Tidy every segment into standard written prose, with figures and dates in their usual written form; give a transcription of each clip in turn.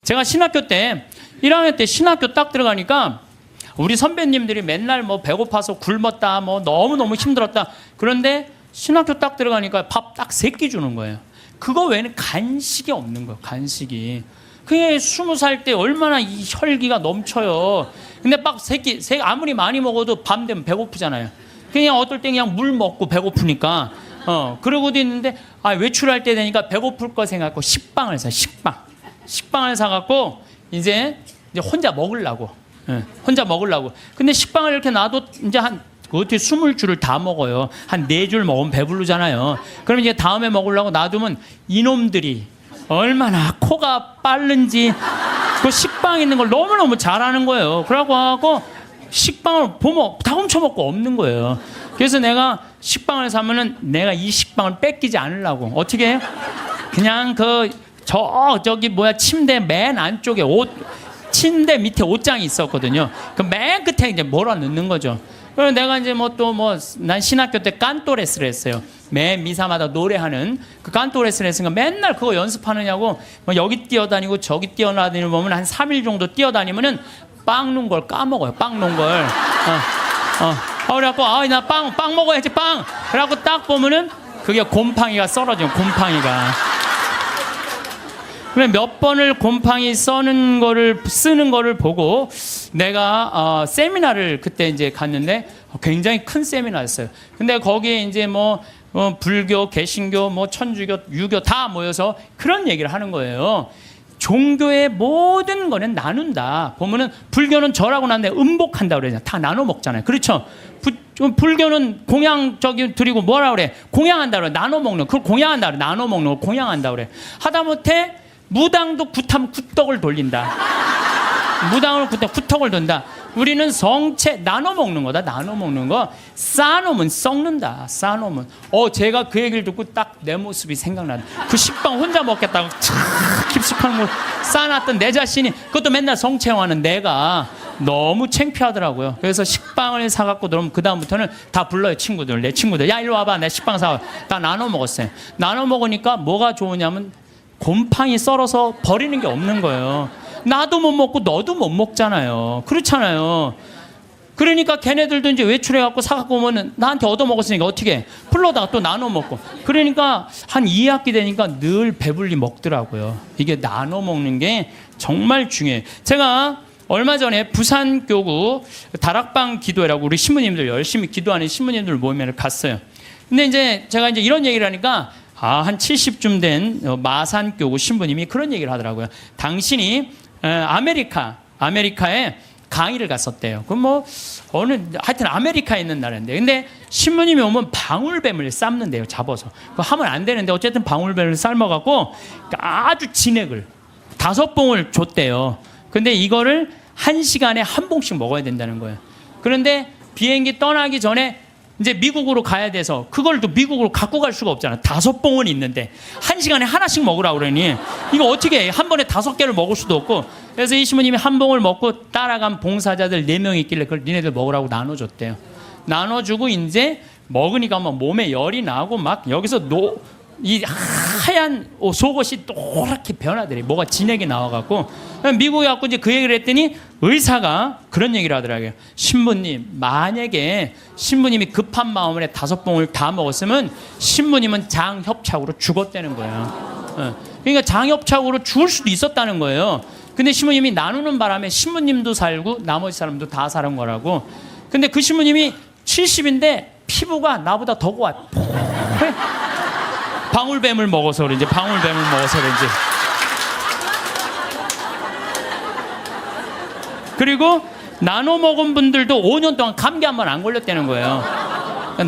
제가 신학교 때 1학년 때 신학교 딱 들어가니까 우리 선배님들이 맨날 뭐 배고파서 굶었다, 뭐 너무너무 힘들었다. 그런데 신학교 딱 들어가니까 밥 딱 3끼 주는 거예요. 그거 외에는 간식이 없는 거예요. 간식이. 그게 20살 때 얼마나 이 혈기가 넘쳐요. 근데 밥 3끼, 아무리 많이 먹어도 밤 되면 배고프잖아요. 그냥 어떨 때 그냥 물 먹고 배고프니까. 그러고도 있는데, 외출할 때 되니까 배고플 거 생각하고 식빵을 사, 식빵을 사갖고 이제 혼자 먹으려고. 혼자 먹으려고. 근데 식빵을 이렇게 놔도 이제 어떻게 20줄을 다 먹어요. 한 4줄 먹으면 배부르잖아요. 그럼 이제 다음에 먹으려고 놔두면 이놈들이 얼마나 코가 빠른지 그 식빵 있는 걸 너무너무 잘하는 거예요. 그러고 식빵을 보면 다 훔쳐먹고 없는 거예요. 그래서 내가 식빵을 사면은 내가 이 식빵을 뺏기지 않으려고 어떻게 해요? 그냥 저기 침대 맨 안쪽에 침대 밑에 옷장이 있었거든요. 그 맨 끝에 이제 몰아 넣는 거죠. 그래서 내가 이제 난 신학교 때 깐또레스를 했어요. 매 미사마다 노래하는 그 깐또레스를 했으니까 맨날 그거 연습하느냐고 여기 뛰어다니고 저기 뛰어다니고 보면 한 3일 정도 뛰어다니면은 빵 놓은 걸 까먹어요. 빵 놓은 걸. 그래갖고 나 빵 먹어야지 빵. 그래갖고 딱 보면은 그게 곰팡이가 썰어져요. 곰팡이가. 그래 몇 번을 곰팡이 쓰는 거를 보고 내가 세미나를 그때 이제 갔는데 굉장히 큰 세미나였어요. 근데 거기에 이제 불교, 개신교, 천주교, 유교 다 모여서 그런 얘기를 하는 거예요. 종교의 모든 거는 나눈다. 보면은 불교는 절하고 난 다음에 음복한다 그러잖아요. 다 나눠 먹잖아요. 그렇죠? 불교는 공양 드리고 뭐라 그래? 공양한다 그래. 나눠 먹는. 그걸 공양한다 그래. 나눠 먹는 걸 공양한다 그래. 하다못해 무당도 굿하면 굿덕을 돌린다. 무당을 굿덕을 돈다. 우리는 성체 나눠 먹는 거다. 나눠 먹는 거. 쌓아놓으면 썩는다. 쌓아놓으면. 제가 그 얘기를 듣고 딱 내 모습이 생각나다. 그 식빵 혼자 먹겠다고 깊숙한 걸 쌓아놨던 내 자신이 그것도 맨날 성체화하는 내가 너무 창피하더라고요. 그래서 식빵을 사갖고 그러면 그 다음부터는 다 불러요. 친구들. 내 친구들. 야 일로 와봐. 내 식빵 사와. 다 나눠 먹었어요. 나눠 먹으니까 뭐가 좋으냐면 곰팡이 썰어서 버리는 게 없는 거예요. 나도 못 먹고 너도 못 먹잖아요. 그렇잖아요. 그러니까 걔네들도 이제 외출해갖고 사갖고 오면은 나한테 얻어먹었으니까 어떻게 해? 풀러다가 또 나눠 먹고. 그러니까 한 2학기 되니까 늘 배불리 먹더라고요. 이게 나눠 먹는 게 정말 중요해요. 제가 얼마 전에 부산교구 다락방 기도회라고 우리 신부님들 열심히 기도하는 신부님들 모임에 갔어요. 근데 이제 제가 이제 이런 얘기를 하니까 한 70쯤 된 마산교구 신부님이 그런 얘기를 하더라고요. 당신이 아메리카에 강의를 갔었대요. 그럼 하여튼 아메리카에 있는 나라인데. 근데 신부님이 오면 방울뱀을 삶는데요. 잡아서. 그거 하면 안 되는데 어쨌든 방울뱀을 삶아갖고 아주 진액을 5봉을 줬대요. 근데 이거를 1시간에 1봉씩 먹어야 된다는 거예요. 그런데 비행기 떠나기 전에 이제 미국으로 가야 돼서 그걸 또 미국으로 갖고 갈 수가 없잖아. 5봉은 있는데 1시간에 하나씩 먹으라고 그러니 이거 어떻게 해? 한 번에 5개를 먹을 수도 없고. 그래서 이 신부님이 1봉을 먹고 따라간 봉사자들 4명 있길래 그걸 니네들 먹으라고 나눠줬대요. 나눠주고 이제 먹으니까 몸에 열이 나고 막 여기서 이 하얀 속옷이 노랗게 변하더래. 뭐가 진액이 나와갖고 미국에 갖고 이제 그 얘기를 했더니 의사가 그런 얘기를 하더라고요. 신부님, 만약에 신부님이 급한 마음에 5봉을 다 먹었으면 신부님은 장협착으로 죽었다는 거예요. 그러니까 장협착으로 죽을 수도 있었다는 거예요. 근데 신부님이 나누는 바람에 신부님도 살고 나머지 사람도 다 사는 거라고. 근데 그 신부님이 70인데 피부가 나보다 더 고와. 방울뱀을 먹어서 그런지. 그리고 나눠 먹은 분들도 5년 동안 감기 한 번 안 걸렸다는 거예요.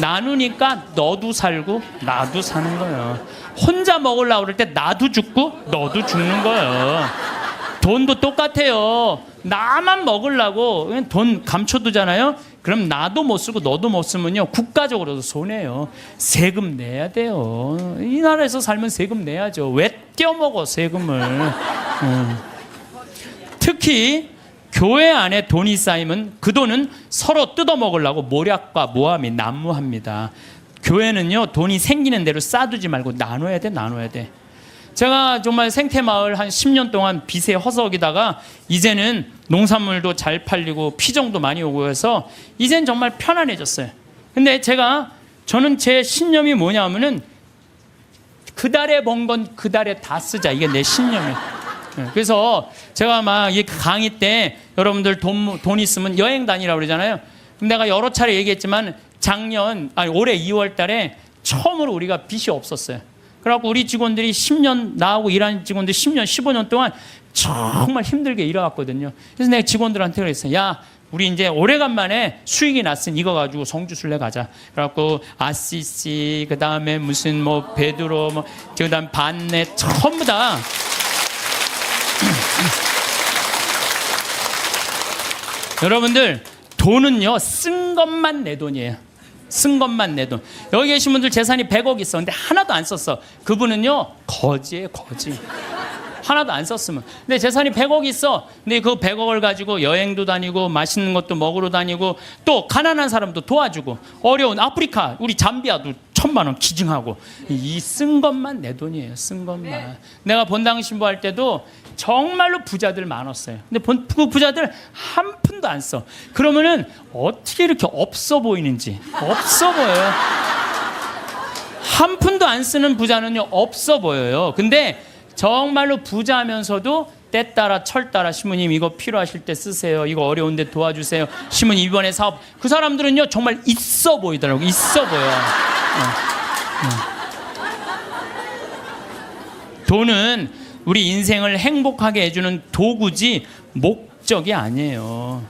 나누니까 너도 살고 나도 사는 거예요. 혼자 먹으려고 그럴 때 나도 죽고 너도 죽는 거예요. 돈도 똑같아요. 나만 먹으려고 그냥 돈 감춰두잖아요. 그럼 나도 못 쓰고 너도 못 쓰면요 국가적으로도 손해요. 세금 내야 돼요. 이 나라에서 살면 세금 내야죠. 왜 떼어먹어 세금을. 특히 교회 안에 돈이 쌓이면 그 돈은 서로 뜯어먹으려고 모략과 모함이 난무합니다. 교회는요 돈이 생기는 대로 쌓아두지 말고 나눠야 돼. 제가 정말 생태마을 한 10년 동안 빚에 허덕이다가 이제는 농산물도 잘 팔리고 피정도 많이 오고 해서 이젠 정말 편안해졌어요. 근데 저는 제 신념이 뭐냐면은 그 달에 번 건 그 달에 다 쓰자. 이게 내 신념이에요. 그래서 제가 막 이 강의 때 여러분들 돈 있으면 여행 다니라고 그러잖아요. 내가 여러 차례 얘기했지만 올해 2월 달에 처음으로 우리가 빚이 없었어요. 그래갖고 우리 직원들이 10년, 나하고 일하는 직원들이 10년, 15년 동안 정말 힘들게 일해왔거든요. 그래서 내가 직원들한테 그랬어요. 야, 우리 이제 오래간만에 수익이 났으니 이거 가지고 성주순례 가자. 그래갖고 아시시, 그 다음에 무슨 뭐 베드로, 그 다음 반내, 전부 다 여러분들 돈은요 쓴 것만 내 돈이에요. 쓴 것만 내 돈. 여기 계신 분들 재산이 100억 있어. 근데 하나도 안 썼어. 그분은요 거지예요, 거지. 하나도 안 썼으면. 근데 재산이 100억 있어. 근데 그 100억을 가지고 여행도 다니고 맛있는 것도 먹으러 다니고 또 가난한 사람도 도와주고 어려운 아프리카 우리 잠비아도 1,000만 원 기증하고 이 쓴 것만 내 돈이에요. 쓴 것만. 내가 본당 신부할 때도 정말로 부자들 많았어요. 근데 그 부자들 한 푼도 안 써. 그러면은 어떻게 이렇게 없어 보이는지. 없어 보여요. 한 푼도 안 쓰는 부자는요 없어 보여요. 근데 정말로 부자면서도 때 따라 철 따라 시모님 이거 필요하실 때 쓰세요. 이거 어려운데 도와주세요. 시모님 이번에 사업. 그 사람들은요 정말 있어 보이더라고요. 있어 보여. 돈은 우리 인생을 행복하게 해주는 도구지 목적이 아니에요.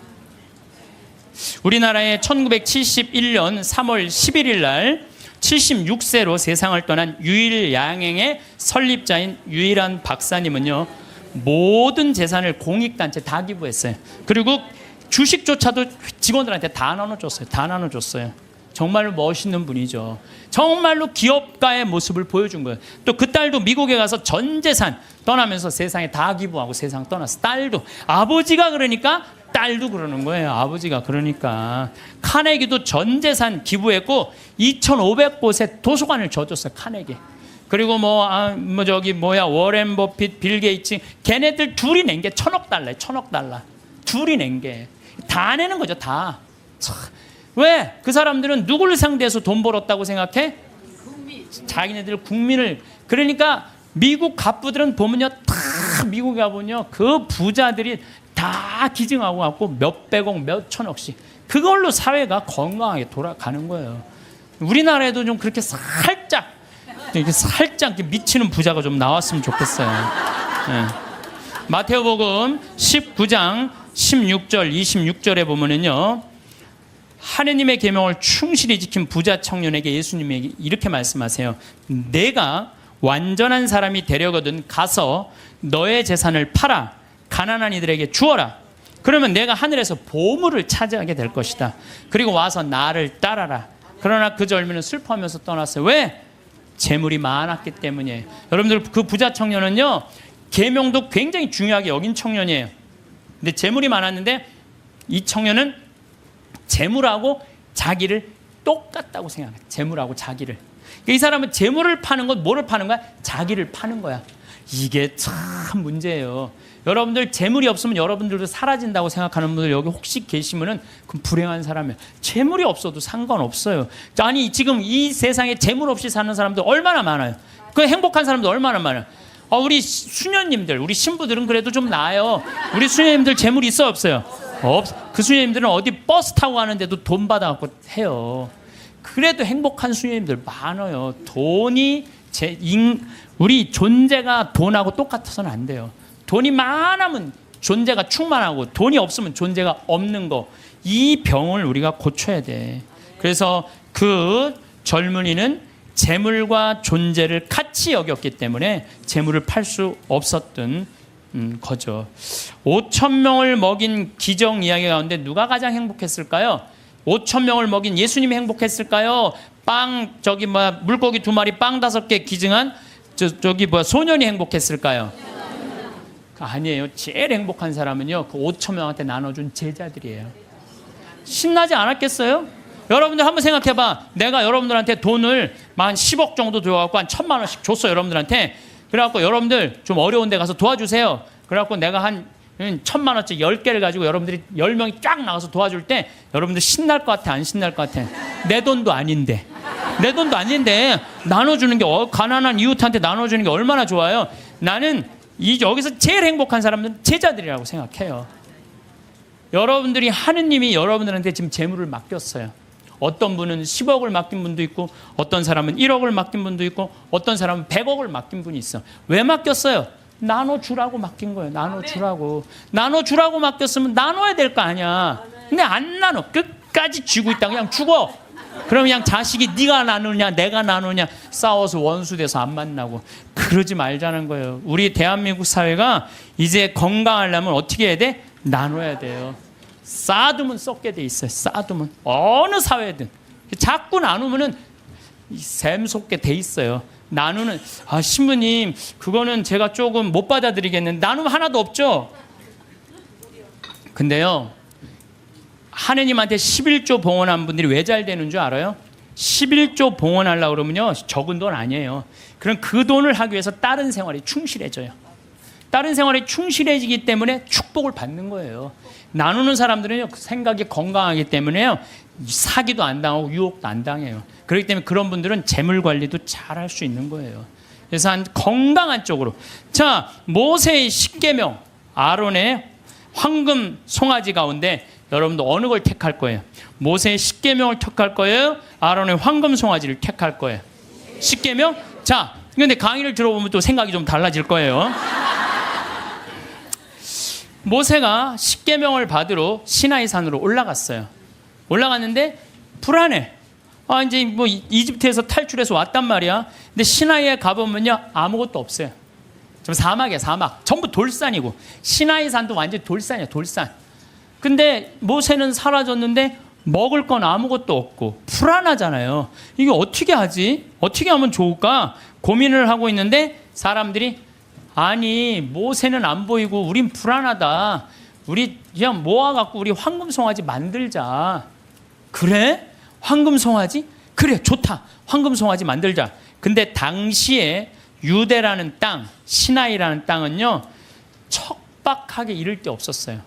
우리나라에 1971년 3월 11일 날 76세로 세상을 떠난 유일양행의 설립자인 유일한 박사님은요 모든 재산을 공익단체 다 기부했어요. 그리고 주식조차도 직원들한테 다 나눠줬어요. 다 나눠줬어요. 정말로 멋있는 분이죠. 정말로 기업가의 모습을 보여준 거예요. 또 그 딸도 미국에 가서 전 재산 떠나면서 세상에 다 기부하고 세상 떠났어. 딸도. 아버지가 그러니까 딸도 그러는 거예요. 아버지가 그러니까. 카네기도 전 재산 기부했고 2,500곳에 도서관을 져줬어요. 카네기. 그리고 워렌 버핏, 빌 게이츠 걔네들 둘이 낸 게 1,000억 달러예요. 1,000억 달러. 둘이 낸 게. 다 내는 거죠. 다. 왜? 그 사람들은 누구를 상대해서 돈 벌었다고 생각해? 자기네들 국민을. 그러니까 미국 갑부들은 보면요 다 미국에 가보면요 그 부자들이 다 기증하고 갖고 몇백억 몇천억씩 그걸로 사회가 건강하게 돌아가는 거예요. 우리나라에도 좀 그렇게 살짝 미치는 부자가 좀 나왔으면 좋겠어요. 네. 마태오복음 19장 16절 26절에 보면은요 하느님의 계명을 충실히 지킨 부자 청년에게 예수님이 이렇게 말씀하세요. 내가 완전한 사람이 되려거든 가서 너의 재산을 팔아 가난한 이들에게 주어라. 그러면 내가 하늘에서 보물을 차지하게 될 것이다. 그리고 와서 나를 따라라. 그러나 그 젊은이는 슬퍼하면서 떠났어요. 왜? 재물이 많았기 때문이에요. 여러분들 그 부자 청년은요 계명도 굉장히 중요하게 여긴 청년이에요. 근데 재물이 많았는데 이 청년은 재물하고 자기를 똑같다고 생각해요. 재물하고 자기를. 이 사람은 재물을 파는 건 뭐를 파는 거야? 자기를 파는 거야. 이게 참 문제예요. 여러분들 재물이 없으면 여러분들도 사라진다고 생각하는 분들 여기 혹시 계시면은 그럼 불행한 사람이에요. 재물이 없어도 상관없어요. 아니 지금 이 세상에 재물 없이 사는 사람들 얼마나 많아요. 그 행복한 사람들 얼마나 많아요. 우리 수녀님들, 우리 신부들은 그래도 좀 나아요. 우리 수녀님들 재물이 있어요, 없어요? 그 수녀님들은 어디 버스 타고 가는데도 돈 받아갖고 해요. 그래도 행복한 수녀님들 많아요. 돈이 우리 존재가 돈하고 똑같아서는 안 돼요. 돈이 많으면 존재가 충만하고 돈이 없으면 존재가 없는 거. 이 병을 우리가 고쳐야 돼. 그래서 그 젊은이는 재물과 존재를 같이 여겼기 때문에 재물을 팔 수 없었던 거죠. 5,000명을 먹인 기적 이야기 가운데 누가 가장 행복했을까요? 5,000명을 먹인 예수님이 행복했을까요? 물고기 2마리 빵 5개 기증한 소년이 행복했을까요? 아니에요. 제일 행복한 사람은요 그 5,000명한테 나눠준 제자들이에요. 신나지 않았겠어요? 여러분들 한번 생각해봐. 내가 여러분들한테 돈을 한 10억 정도 줘갖고 한 1,000만 원씩 줬어. 여러분들한테 그래갖고 여러분들 좀 어려운 데 가서 도와주세요. 그래갖고 내가 한 1,000만 원짜리 10개를 가지고 여러분들이 10명이 쫙 나가서 도와줄 때 여러분들 신날 것 같아, 안 신날 것 같아? 내 돈도 아닌데. 내 돈도 아닌데 나눠주는 게 가난한 이웃한테 나눠주는 게 얼마나 좋아요. 나는 여기서 제일 행복한 사람들은 제자들이라고 생각해요. 여러분들이 하느님이 여러분들한테 지금 재물을 맡겼어요. 어떤 분은 10억을 맡긴 분도 있고 어떤 사람은 1억을 맡긴 분도 있고 어떤 사람은 100억을 맡긴 분이 있어. 왜 맡겼어요? 나눠주라고 맡긴 거예요. 나눠주라고. 나눠주라고 맡겼으면 나눠야 될 거 아니야. 근데 안 나눠. 끝까지 쥐고 있다. 그냥 죽어. 그럼 그냥 자식이 네가 나누냐 내가 나누냐 싸워서 원수돼서 안 만나고. 그러지 말자는 거예요. 우리 대한민국 사회가 이제 건강하려면 어떻게 해야 돼? 나눠야 돼요. 쌓아두면 썩게 돼 있어요. 쌓아두면 어느 사회든 자꾸 나누면은 샘솟게 돼 있어요. 나누는 신부님 그거는 제가 조금 못 받아들이겠는데 나누면 하나도 없죠. 근데요 하느님한테 11조 봉헌한 분들이 왜 잘 되는 줄 알아요? 11조 봉헌하려고 그러면요 적은 돈 아니에요. 그럼 그 돈을 하기 위해서 다른 생활에 충실해져요. 다른 생활에 충실해지기 때문에 축복을 받는 거예요. 나누는 사람들은요 생각이 건강하기 때문에요 사기도 안 당하고 유혹도 안 당해요. 그렇기 때문에 그런 분들은 재물 관리도 잘 할 수 있는 거예요. 그래서 한 건강한 쪽으로. 자, 모세의 십계명, 아론의 황금 송아지 가운데 여러분도 어느 걸 택할 거예요? 모세의 십계명을 택할 거예요? 아론의 황금 송아지를 택할 거예요? 십계명? 자, 근데 강의를 들어보면 또 생각이 좀 달라질 거예요. 모세가 십계명을 받으러 시나이 산으로 올라갔어요. 올라갔는데 불안해. 이제 뭐 이집트에서 탈출해서 왔단 말이야. 근데 시나이에 가보면요 아무것도 없어요. 좀 사막이야, 사막. 전부 돌산이고 시나이 산도 완전 돌산이야, 돌산. 근데 모세는 사라졌는데 먹을 건 아무것도 없고 불안하잖아요. 이게 어떻게 하지? 어떻게 하면 좋을까? 고민을 하고 있는데 사람들이 아니 모세는 안 보이고 우린 불안하다. 우리 그냥 모아갖고 우리 황금송아지 만들자. 그래? 황금송아지? 그래 좋다. 황금송아지 만들자. 근데 당시에 유대라는 땅, 시나이라는 땅은요 척박하게 이를 데 없었어요.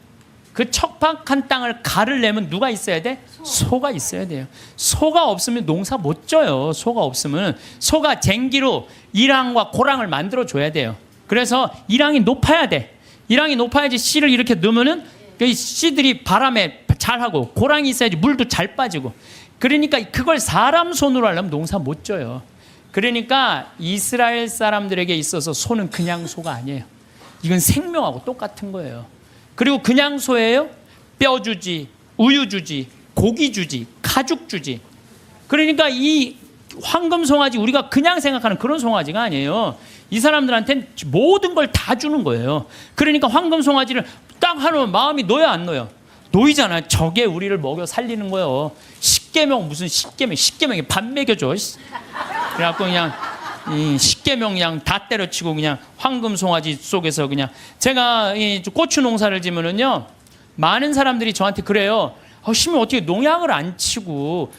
그 척박한 땅을 가르려면 누가 있어야 돼? 소가 있어야 돼요. 소가 없으면 농사 못 져요. 소가 없으면. 소가 쟁기로 이랑과 고랑을 만들어 줘야 돼요. 그래서 이랑이 높아야 돼. 이랑이 높아야지 씨를 이렇게 넣으면은 그 씨들이 바람에 잘하고, 고랑이 있어야지 물도 잘 빠지고. 그러니까 그걸 사람 손으로 하려면 농사 못 져요. 그러니까 이스라엘 사람들에게 있어서 소는 그냥 소가 아니에요. 이건 생명하고 똑같은 거예요. 그리고 그냥 소예요? 뼈 주지, 우유 주지, 고기 주지, 가죽 주지. 그러니까 이 황금 송아지, 우리가 그냥 생각하는 그런 송아지가 아니에요. 이 사람들한테는 모든 걸 다 주는 거예요. 그러니까 황금 송아지를 딱 하면 마음이 놓여 안 놓여? 놓이잖아요. 저게 우리를 먹여 살리는 거예요. 십계명 무슨 십계명이 밥 먹여줘. 그래갖고 그냥 이 십계명 그냥 다 때려치고 그냥 황금 송아지 속에서 그냥. 제가 이 고추 농사를 지면은요 많은 사람들이 저한테 그래요. 신부 어떻게 농약을 안 치고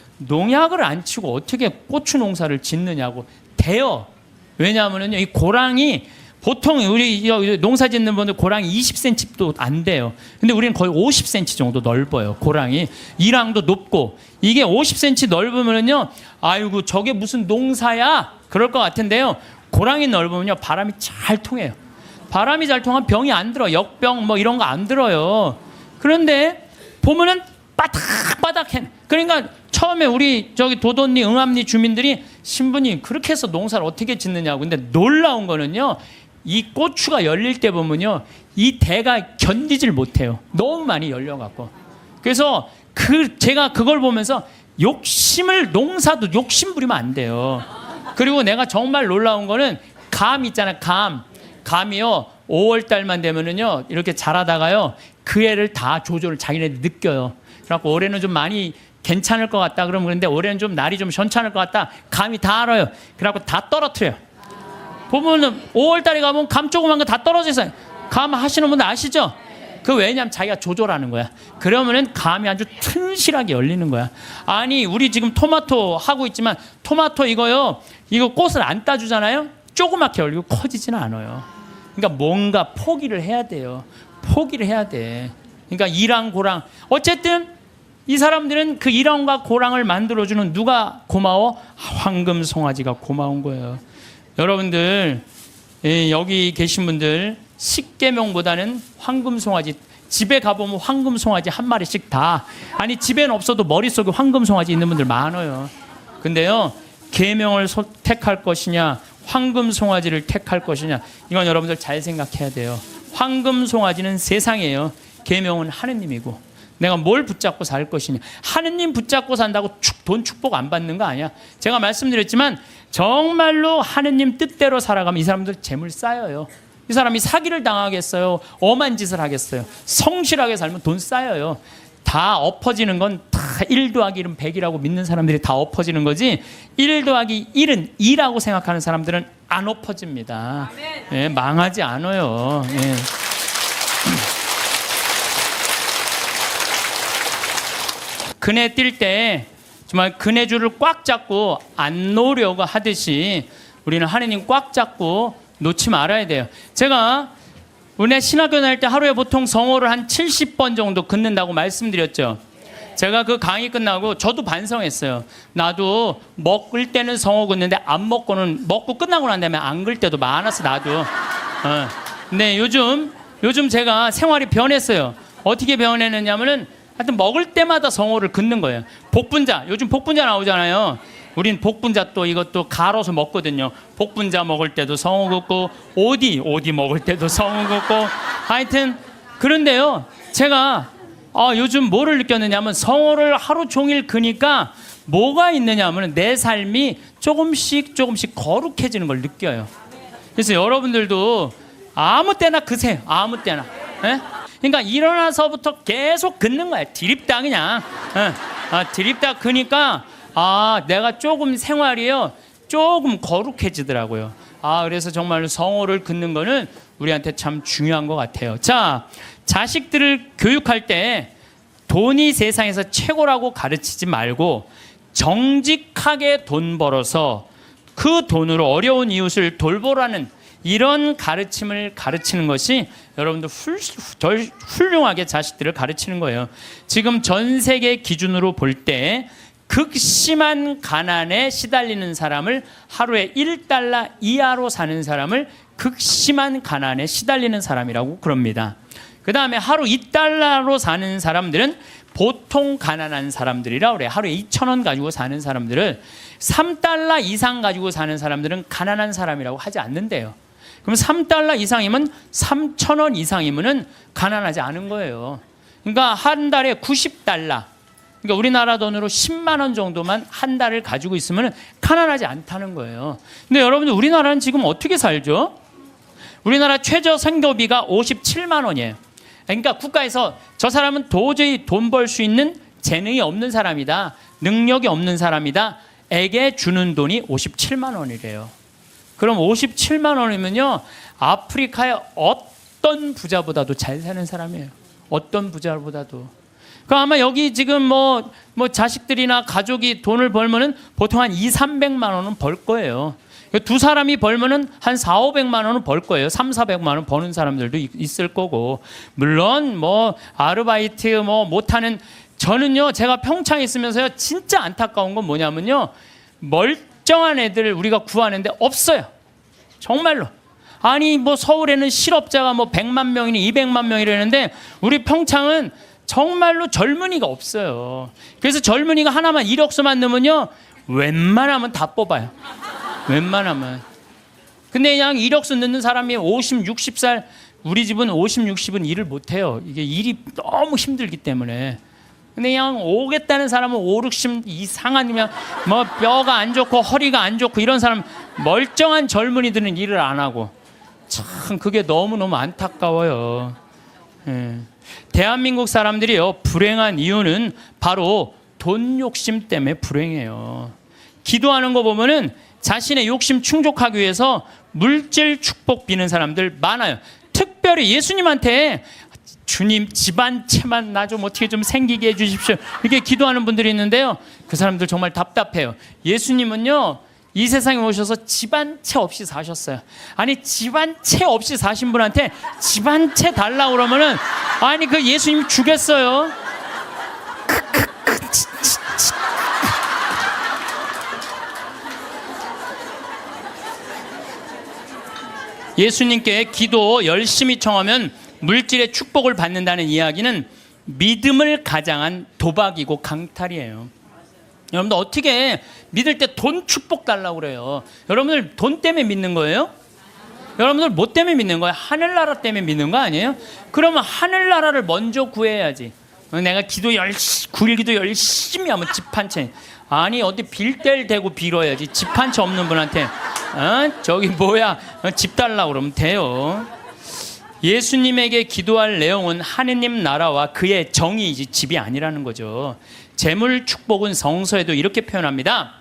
어떻게 고추 농사를 짓느냐고. 돼요. 왜냐하면은요 이 고랑이 보통 우리 농사 짓는 분들 고랑이 20cm도 안 돼요. 근데 우리는 거의 50cm 정도 넓어요. 고랑이. 이랑도 높고. 이게 50cm 넓으면은요 아이고 저게 무슨 농사야? 그럴 것 같은데요. 고랑이 넓으면요 바람이 잘 통해요. 바람이 잘 통하면 병이 안 들어. 역병 뭐 이런 거 안 들어요. 그런데 보면은 바닥바닥해. 그러니까 처음에 우리 저기 도돈리 응암리 주민들이 신부님 그렇게 해서 농사를 어떻게 짓느냐고. 근데 놀라운 거는요 이 고추가 열릴 때 보면요 이 대가 견디질 못해요. 너무 많이 열려갖고. 그래서 제가 그걸 보면서 농사도 욕심 부리면 안 돼요. 그리고 내가 정말 놀라운 거는 감 있잖아요. 감이요 5월 달만 되면은요 이렇게 자라다가요 그 애를 다 조절을 자기네들 느껴요. 그래갖고 올해는 좀 많이 괜찮을 것 같다 그러면, 그런데 올해는 좀 날이 좀 현찮을 것 같다. 감이 다 알아요. 그래갖고 다 떨어뜨려요. 보면은 5월 달에 가면 감 조그만 거 다 떨어져 있어요. 감 하시는 분들 아시죠? 그 왜냐면 자기가 조절하는 거야. 그러면은 감이 아주 튼실하게 열리는 거야. 아니 우리 지금 토마토 하고 있지만 토마토 이거 꽃을 안 따주잖아요. 조그맣게 열리고 커지지는 않아요. 그러니까 뭔가 포기를 해야 돼요. 포기를 해야 돼. 그러니까 이랑 고랑, 어쨌든 이 사람들은 그 이랑과 고랑을 만들어주는 누가 고마워? 황금 송아지가 고마운 거예요. 여러분들 여기 계신 분들 십계명보다는 황금 송아지, 집에 가보면 황금 송아지 한 마리씩 다, 아니 집에는 없어도 머릿속에 황금 송아지 있는 분들 많아요. 근데요, 계명을 택할 것이냐 황금 송아지를 택할 것이냐, 이건 여러분들 잘 생각해야 돼요. 황금 송아지는 세상이에요. 계명은 하느님이고, 내가 뭘 붙잡고 살 것이냐. 하느님 붙잡고 산다고 돈 축복 안 받는 거 아니야. 제가 말씀드렸지만 정말로 하느님 뜻대로 살아가면 이 사람들 재물 쌓여요. 이 사람이 사기를 당하겠어요? 엄한 짓을 하겠어요? 성실하게 살면 돈 쌓여요. 다 엎어지는 건 다 1 더하기 1은 100이라고 믿는 사람들이 다 엎어지는 거지, 1 더하기 1은 2라고 생각하는 사람들은 안 엎어집니다. 예, 망하지 않아요. 예. 그네 뛸 때 정말 그네줄을 꽉 잡고 안 놓으려고 하듯이 우리는 하느님 꽉 잡고 놓지 말아야 돼요. 제가 은혜 신학교 다닐 때 하루에 보통 성호를 한 70번 정도 긋는다고 말씀드렸죠. 제가 그 강의 끝나고 저도 반성했어요. 나도 먹을 때는 성호 긋는데 안 먹고는, 먹고 끝나고 난 다음에 안 글 때도 많았어 나도. 근데 요즘 제가 생활이 변했어요. 어떻게 변했느냐면은 하여튼 먹을 때마다 성호를 긋는 거예요. 복분자, 요즘 복분자 나오잖아요. 우린 복분자 또 이것도 갈아서 먹거든요. 복분자 먹을 때도 성호 긋고, 오디 먹을 때도 성호 긋고, 하여튼 그런데요, 제가 요즘 뭐를 느꼈느냐면 성호를 하루 종일 그니까 뭐가 있느냐면 내 삶이 조금씩 거룩해지는 걸 느껴요. 그래서 여러분들도 아무 때나 그세요. 아무 때나. 예? 그러니까 일어나서부터 계속 긋는 거야. 디립다 그냥. 디립다 그니까 내가 조금 생활이요, 조금 거룩해지더라고요. 그래서 정말 성호를 긋는 거는 우리한테 참 중요한 것 같아요. 자, 자식들을 교육할 때 돈이 세상에서 최고라고 가르치지 말고 정직하게 돈 벌어서 그 돈으로 어려운 이웃을 돌보라는 이런 가르침을 가르치는 것이 여러분들 훌륭하게 자식들을 가르치는 거예요. 지금 전 세계 기준으로 볼 때 극심한 가난에 시달리는 사람을, 하루에 1달러 이하로 사는 사람을 극심한 가난에 시달리는 사람이라고 그럽니다. 그 다음에 하루 2달러로 사는 사람들은 보통 가난한 사람들이라 그래요. 하루에 2,000원 가지고 사는 사람들을, 3달러 이상 가지고 사는 사람들은 가난한 사람이라고 하지 않는데요. 그럼 3달러 이상이면 3,000원 이상이면은 가난하지 않은 거예요. 그러니까 한 달에 90달러, 그러니까 우리나라 돈으로 10만 원 정도만 한 달을 가지고 있으면 가난하지 않다는 거예요. 근데 여러분들 우리나라는 지금 어떻게 살죠? 우리나라 최저 생계비가 57만 원이에요. 그러니까 국가에서 저 사람은 도저히 돈 벌 수 있는 재능이 없는 사람이다, 능력이 없는 사람이다 에게 주는 돈이 57만 원이래요. 그럼 57만 원이면요, 아프리카의 어떤 부자보다도 잘 사는 사람이에요. 어떤 부자보다도. 그럼 아마 여기 지금 뭐 자식들이나 가족이 돈을 벌면은 보통 한 200~300만 원은 벌 거예요. 두 사람이 벌면은 한 400~500만 원은 벌 거예요. 300~400만 원 버는 사람들도 있을 거고. 물론 아르바이트 못하는, 저는요, 제가 평창에 있으면서요, 진짜 안타까운 건 뭐냐면요, 멀쩡한 애들 우리가 구하는데 없어요. 정말로. 아니 서울에는 실업자가 100만 명이니 200만 명이라는데 우리 평창은 정말로 젊은이가 없어요. 그래서 젊은이가 하나만 이력서만 넣으면요, 웬만하면 다 뽑아요. 웬만하면. 근데 그냥 이력서 넣는 사람이 50, 60살, 우리 집은 50, 60은 일을 못해요. 이게 일이 너무 힘들기 때문에. 근데 그냥 오겠다는 사람은 5, 60 이상한, 그냥 뼈가 안 좋고 허리가 안 좋고 이런 사람, 멀쩡한 젊은이들은 일을 안 하고. 참 그게 너무너무 안타까워요. 예. 대한민국 사람들이요, 불행한 이유는 바로 돈 욕심 때문에 불행해요. 기도하는 거 보면은 자신의 욕심 충족하기 위해서 물질 축복 비는 사람들 많아요. 특별히 예수님한테 주님 집안채만 나 좀 어떻게 좀 생기게 해주십시오, 이렇게 기도하는 분들이 있는데요, 그 사람들 정말 답답해요. 예수님은요, 이 세상에 오셔서 집 한 채 없이 사셨어요. 아니 집 한 채 없이 사신 분한테 집 한 채 달라고 그러면은 아니 그 예수님 주겠어요? 예수님께 기도 열심히 청하면 물질의 축복을 받는다는 이야기는 믿음을 가장한 도박이고 강탈이에요. 여러분들 어떻게 믿을 때 돈 축복 달라고 그래요? 여러분들 돈 때문에 믿는 거예요? 여러분들 뭐 때문에 믿는 거예요? 하늘나라 때문에 믿는 거 아니에요? 그러면 하늘나라를 먼저 구해야지. 내가 구일 기도 열심히 하면 집 한 채. 아니 어디 빌 뗄 대고 빌어야지. 집 한 채 없는 분한테 저기 뭐야 집 달라고 그러면 돼요. 예수님에게 기도할 내용은 하느님 나라와 그의 정의이지 집이 아니라는 거죠. 재물 축복은 성서에도 이렇게 표현합니다.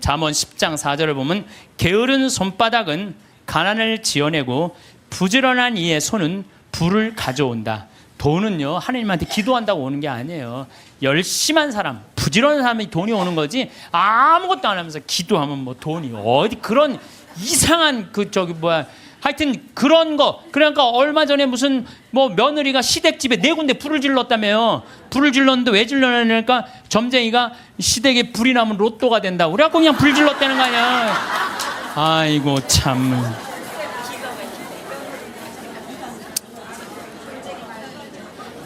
잠언 10장 4절을 보면 게으른 손바닥은 가난을 지어내고 부지런한 이의 손은 부를 가져온다. 돈은요 하느님한테 기도한다고 오는 게 아니에요. 열심한 사람, 부지런한 사람이 돈이 오는 거지 아무것도 안 하면서 기도하면 뭐 돈이 어디 그런 이상한 하여튼 그런 거. 그러니까 얼마 전에 무슨 뭐 며느리가 시댁집에 4군데 불을 질렀다며요. 불을 질렀는데 왜 질렀냐니까 점쟁이가 시댁에 불이 나면 로또가 된다고 그래갖고 그냥 불 질렀다는 거 아니야. 아이고 참.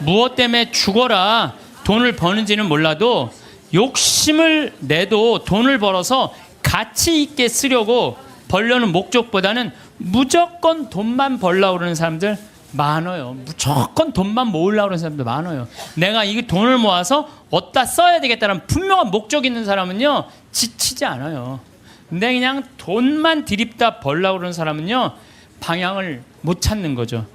무엇 때문에 죽어라 돈을 버는지는 몰라도 욕심을 내도 돈을 벌어서 가치 있게 쓰려고 벌려는 목적보다는 무조건 돈만 벌려고 그러는 사람들 많아요. 무조건 돈만 모으려고 그러는 사람들 많아요. 내가 이 돈을 모아서 어디다 써야 되겠다는 분명한 목적이 있는 사람은요 지치지 않아요. 근데 그냥 돈만 들이다 벌려고 그러는 사람은요 방향을 못 찾는 거죠.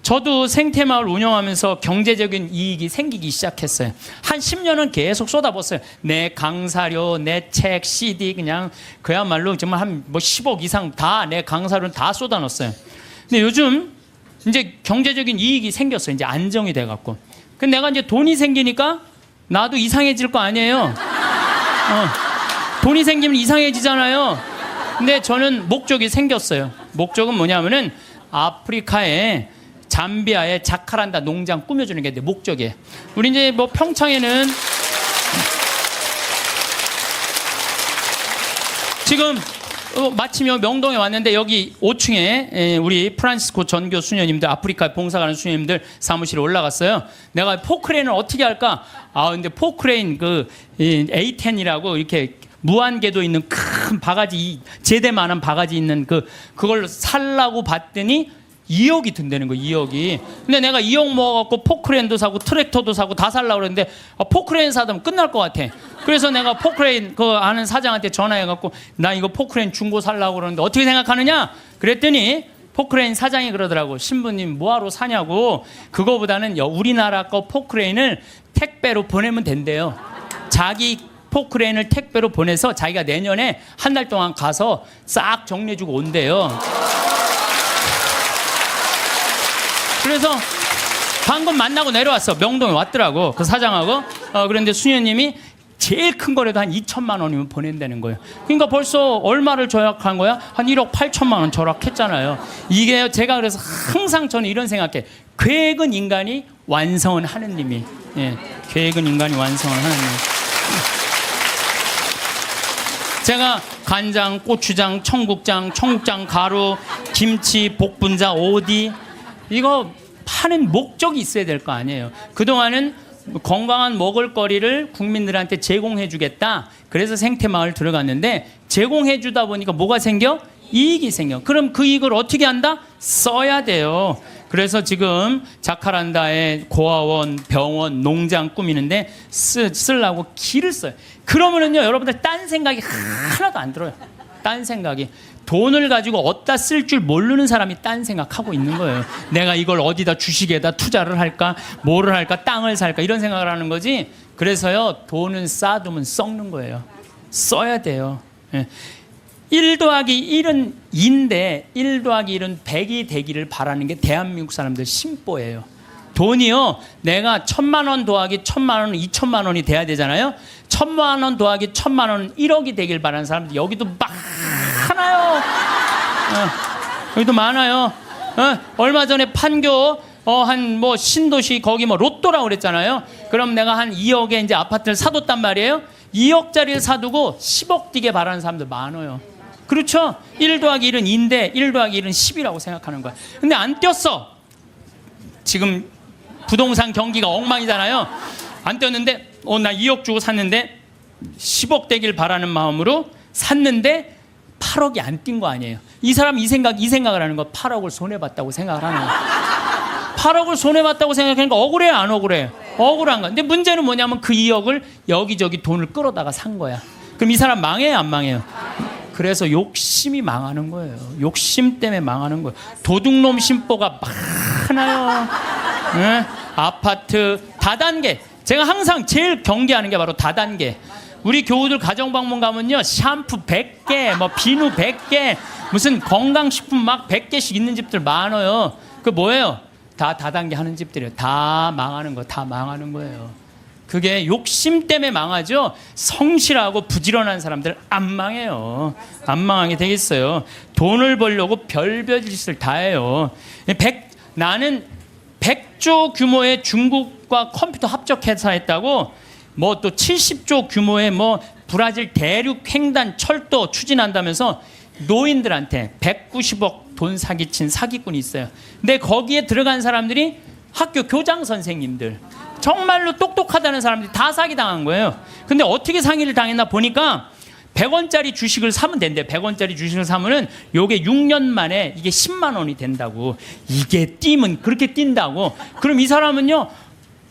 저도 생태마을 운영하면서 경제적인 이익이 생기기 시작했어요. 한 10년은 계속 쏟아붓어요. 내 강사료, 내 책, CD 그냥 그야말로 정말 한 10억 이상 다 내 강사료는 다 쏟아넣었어요. 근데 요즘 이제 경제적인 이익이 생겼어요. 이제 안정이 돼갖고. 근데 내가 이제 돈이 생기니까 나도 이상해질 거 아니에요. 돈이 생기면 이상해지잖아요. 근데 저는 목적이 생겼어요. 목적은 뭐냐면은 아프리카에 잠비아의 자카란다 농장 꾸며주는 게 내 목적이에요. 우리 이제 뭐 평창에는 지금 마침 명동에 왔는데 여기 5층에 우리 프란시스코 전교 수녀님들 아프리카 봉사 가는 수녀님들 사무실에 올라갔어요. 내가 포크레인을 어떻게 할까? 근데 포크레인 A10이라고 이렇게 무한궤도 있는 큰 바가지 제대만한 바가지 있는 그걸 살라고 봤더니 2억이 든다는 거예요. 2억이. 근데 내가 2억 모아갖고 포크레인도 사고 트랙터도 사고 다 살라고 그랬는데 포크레인 사면 끝날 것 같아. 그래서 내가 포크레인 아는 사장한테 전화해갖고 나 이거 포크레인 중고 살라고 그러는데 어떻게 생각하느냐? 그랬더니 포크레인 사장이 그러더라고. 신부님 뭐하러 사냐고. 그거보다는 우리나라 거 포크레인을 택배로 보내면 된대요. 자기 포크레인을 택배로 보내서 자기가 내년에 한 달 동안 가서 싹 정리해주고 온대요. 그래서 방금 만나고 내려왔어. 명동에 왔더라고. 그 사장하고. 그런데 수녀님이 제일 큰 거라도 한 2천만 원이면 보낸다는 거예요. 그러니까 벌써 얼마를 절약한 거야? 한 1억 8천만 원 절약했잖아요. 이게 제가 그래서 항상 저는 이런 생각해. 계획은 인간이 완성은 하느님이. 예, 계획은 인간이 완성은 하느님. 제가 간장, 고추장, 청국장 가루, 김치, 복분자, 오디 이거 파는 목적이 있어야 될 거 아니에요. 그동안은 건강한 먹을거리를 국민들한테 제공해 주겠다. 그래서 생태마을 들어갔는데 제공해 주다 보니까 뭐가 생겨? 이익이 생겨. 그럼 그 이익을 어떻게 한다? 써야 돼요. 그래서 지금 자카란다에 고아원, 병원, 농장 꾸미는데 쓰려고 길을 써요. 그러면은요 여러분들 딴 생각이 하나도 안 들어요. 딴 생각이. 돈을 가지고 어디다 쓸 줄 모르는 사람이 딴 생각하고 있는 거예요. 내가 이걸 어디다 주식에다 투자를 할까? 뭐를 할까? 땅을 살까? 이런 생각을 하는 거지. 그래서요 돈은 쌓아두면 썩는 거예요. 써야 돼요. 1 더하기 1은 2인데 1 더하기 1은 100이 되기를 바라는 게 대한민국 사람들 심보예요. 돈이요 내가 1,000만 원 더하기 1,000만 원은 2,000만 원이 돼야 되잖아요. 1,000만 원 더하기 1,000만 원은 1억이 되길 바라는 사람들 여기도 많아요. 여기도 많아요. 얼마 전에 판교 한 뭐 신도시 거기 뭐 로또라고 그랬잖아요. 그럼 내가 한 2억에 이제 아파트를 사뒀단 말이에요. 2억짜리를 사두고 10억 뛰게 바라는 사람들 많아요. 그렇죠? 1 더하기 1은 2인데 1 더하기 1은 10이라고 생각하는 거야. 근데 안 뛰었어. 지금 부동산 경기가 엉망이잖아요. 안 뛰었는데 나 2억 주고 샀는데 10억 되길 바라는 마음으로 샀는데 8억이 안 뛴 거 아니에요. 이 사람 이 생각을 하는 거 8억을 손해봤다고 생각을 하는 거예요. 8억을 손해봤다고 생각하니까 억울해요, 안 억울해요? 억울한 거야. 근데 문제는 뭐냐면 그 2억을 여기저기 돈을 끌어다가 산 거야. 그럼 이 사람 망해요, 안 망해요? 그래서 욕심이 망하는 거예요. 욕심 때문에 망하는 거예요. 도둑놈 심보가 많아요. 네? 아파트 다단계. 제가 항상 제일 경계하는 게 바로 다단계. 우리 교우들 가정방문 가면요, 샴푸 100개, 뭐 비누 100개, 무슨 건강식품 막 100개씩 있는 집들 많아요. 그 뭐예요? 다 다단계 하는 집들이에요. 다 망하는 거, 다 망하는 거예요. 그게 욕심 때문에 망하죠. 성실하고 부지런한 사람들 안 망해요. 안 망하게 되겠어요. 돈을 벌려고 별별 짓을 다 해요. 나는 100조 규모의 중국과 컴퓨터 합작 회사 했다고, 뭐 또 70조 규모의 뭐 브라질 대륙 횡단 철도 추진한다면서 노인들한테 190억 돈 사기친 사기꾼이 있어요. 근데 거기에 들어간 사람들이 학교 교장 선생님들, 정말로 똑똑하다는 사람들이 다 사기당한 거예요. 근데 어떻게 상의를 당했나 보니까 100원짜리 주식을 사면 된대. 100원짜리 주식을 사면은 요게 6년 만에 이게 10만 원이 된다고. 이게 뛰면 그렇게 뛴다고. 그럼 이 사람은요,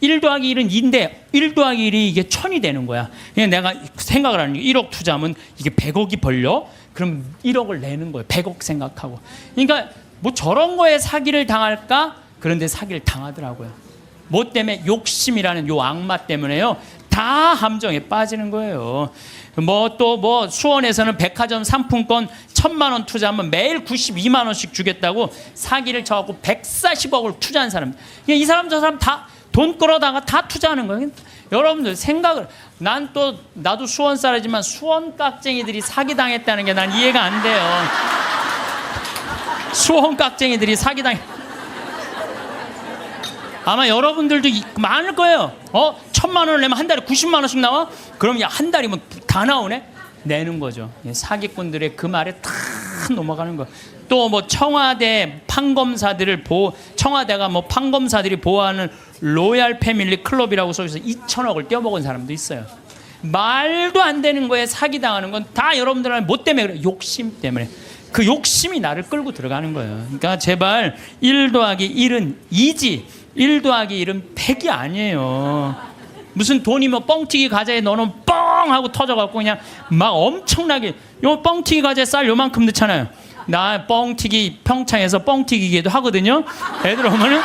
1 더하기 1은 2인데 1 더하기 1이 이게 1000이 되는 거야. 그냥 내가 생각을 하는 게 1억 투자하면 이게 100억이 벌려? 그럼 1억을 내는 거예요. 100억 생각하고. 그러니까 뭐 저런 거에 사기를 당할까? 그런데 사기를 당하더라고요. 뭐 때문에? 욕심이라는 요 악마 때문에요. 다 함정에 빠지는 거예요. 뭐 또 뭐 수원에서는 백화점 상품권 1,000만 원 투자하면 매일 92만 원씩 주겠다고 사기를 쳐갖고 140억을 투자한 사람. 이 사람 저 사람 다 돈 끌어다가 다 투자하는 거예요. 여러분들 생각을, 나도 수원 사람이지만 수원 깍쟁이들이 사기당했다는 게 난 이해가 안 돼요. 수원 깍쟁이들이 사기당했. 아마 여러분들도 많을 거예요. 1,000만 원을 내면 한 달에 90만 원씩 나와? 그럼 야, 한 달이면 다 나오네? 내는 거죠. 사기꾼들의 그 말에 다 넘어가는 거. 또 뭐 청와대 판검사들을 청와대가 뭐 판검사들이 보호하는 로얄 패밀리 클럽이라고 써있어서 2천억을 떼어먹은 사람도 있어요. 말도 안 되는 거에 사기당하는 건 다 여러분들은 뭐 때문에 그래요? 욕심 때문에. 그 욕심이 나를 끌고 들어가는 거예요. 그러니까 제발 1 더하기 1은 2지 1 더하기 1은 100이 아니에요. 무슨 돈이 뭐 뻥튀기 과자에 넣어놓으면 뻥 하고 터져갖고 그냥 막 엄청나게, 요 뻥튀기 과자에 쌀 요만큼 넣잖아요. 나 뻥튀기 평창에서 뻥튀기 기계도 하거든요. 애들 오면은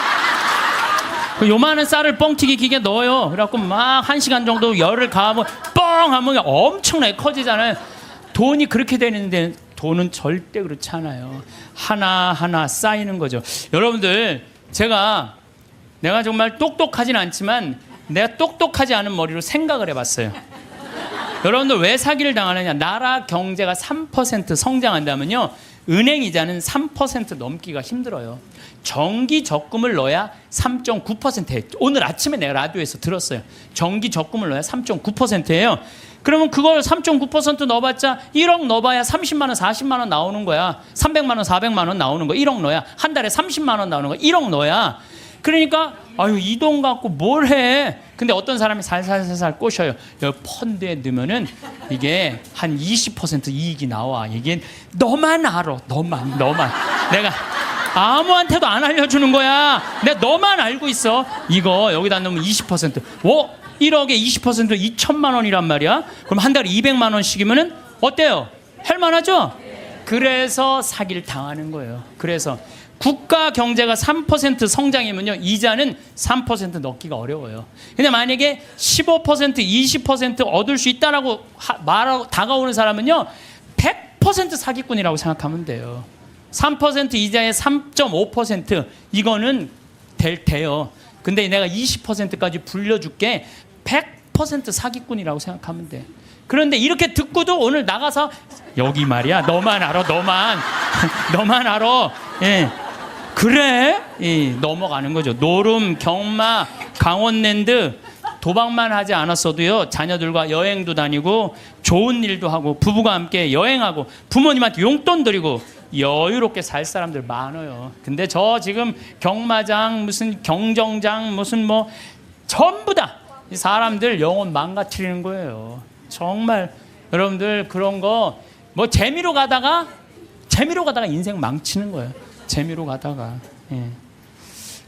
그 요만한 쌀을 뻥튀기 기계에 넣어요. 그래갖고 막 1시간 정도 열을 가하면 뻥 하면 엄청나게 커지잖아요. 돈이 그렇게 되는데 돈은 절대 그렇지 않아요. 하나하나 쌓이는 거죠. 여러분들, 내가 정말 똑똑하진 않지만 내가 똑똑하지 않은 머리로 생각을 해봤어요. 여러분들 왜 사기를 당하느냐? 나라 경제가 3% 성장한다면요, 은행 이자는 3% 넘기가 힘들어요. 정기 적금을 넣어야 3.9%예요. 오늘 아침에 내가 라디오에서 들었어요. 정기 적금을 넣어야 3.9%예요. 그러면 그걸 3.9% 넣어봤자 1억 넣어봐야 30만 원, 40만 원 나오는 거야. 300만 원, 400만 원 나오는 거. 1억 넣어야 한 달에 30만 원 나오는 거. 1억 넣어야. 그러니까 이 돈 갖고 뭘 해? 근데 어떤 사람이 살살살살 꼬셔요. 여기 펀드에 넣으면은 이게 한 20% 이익이 나와. 이게 너만 알아. 너만. 내가 아무한테도 안 알려주는 거야. 내가 너만 알고 있어. 이거 여기다 넣으면 20%. 1억에 20% 2천만 원이란 말이야. 그럼 한 달에 200만 원씩이면은 어때요? 할만하죠? 그래서 사기를 당하는 거예요. 그래서 국가 경제가 3% 성장이면요, 이자는 3% 넣기가 어려워요. 근데 만약에 15%, 20% 얻을 수 있다라고 말하고 다가오는 사람은요, 100% 사기꾼이라고 생각하면 돼요. 3% 이자에 3.5% 이거는 돼요. 근데 내가 20%까지 불려줄게. 10% 사기꾼이라고 생각하면 돼. 그런데 이렇게 듣고도 오늘 나가서 여기 말이야 너만 알아 너만 너만 알아. 예. 그래? 예, 넘어가는 거죠. 노름, 경마, 강원랜드 도박만 하지 않았어도요 자녀들과 여행도 다니고 좋은 일도 하고 부부가 함께 여행하고 부모님한테 용돈 드리고 여유롭게 살 사람들 많아요. 근데 저 지금 경마장 무슨 경정장 무슨 뭐 전부 다 이 사람들 영혼 망가뜨리는 거예요. 정말 여러분들 그런 거 뭐 재미로 가다가 인생 망치는 거예요. 재미로 가다가. 예.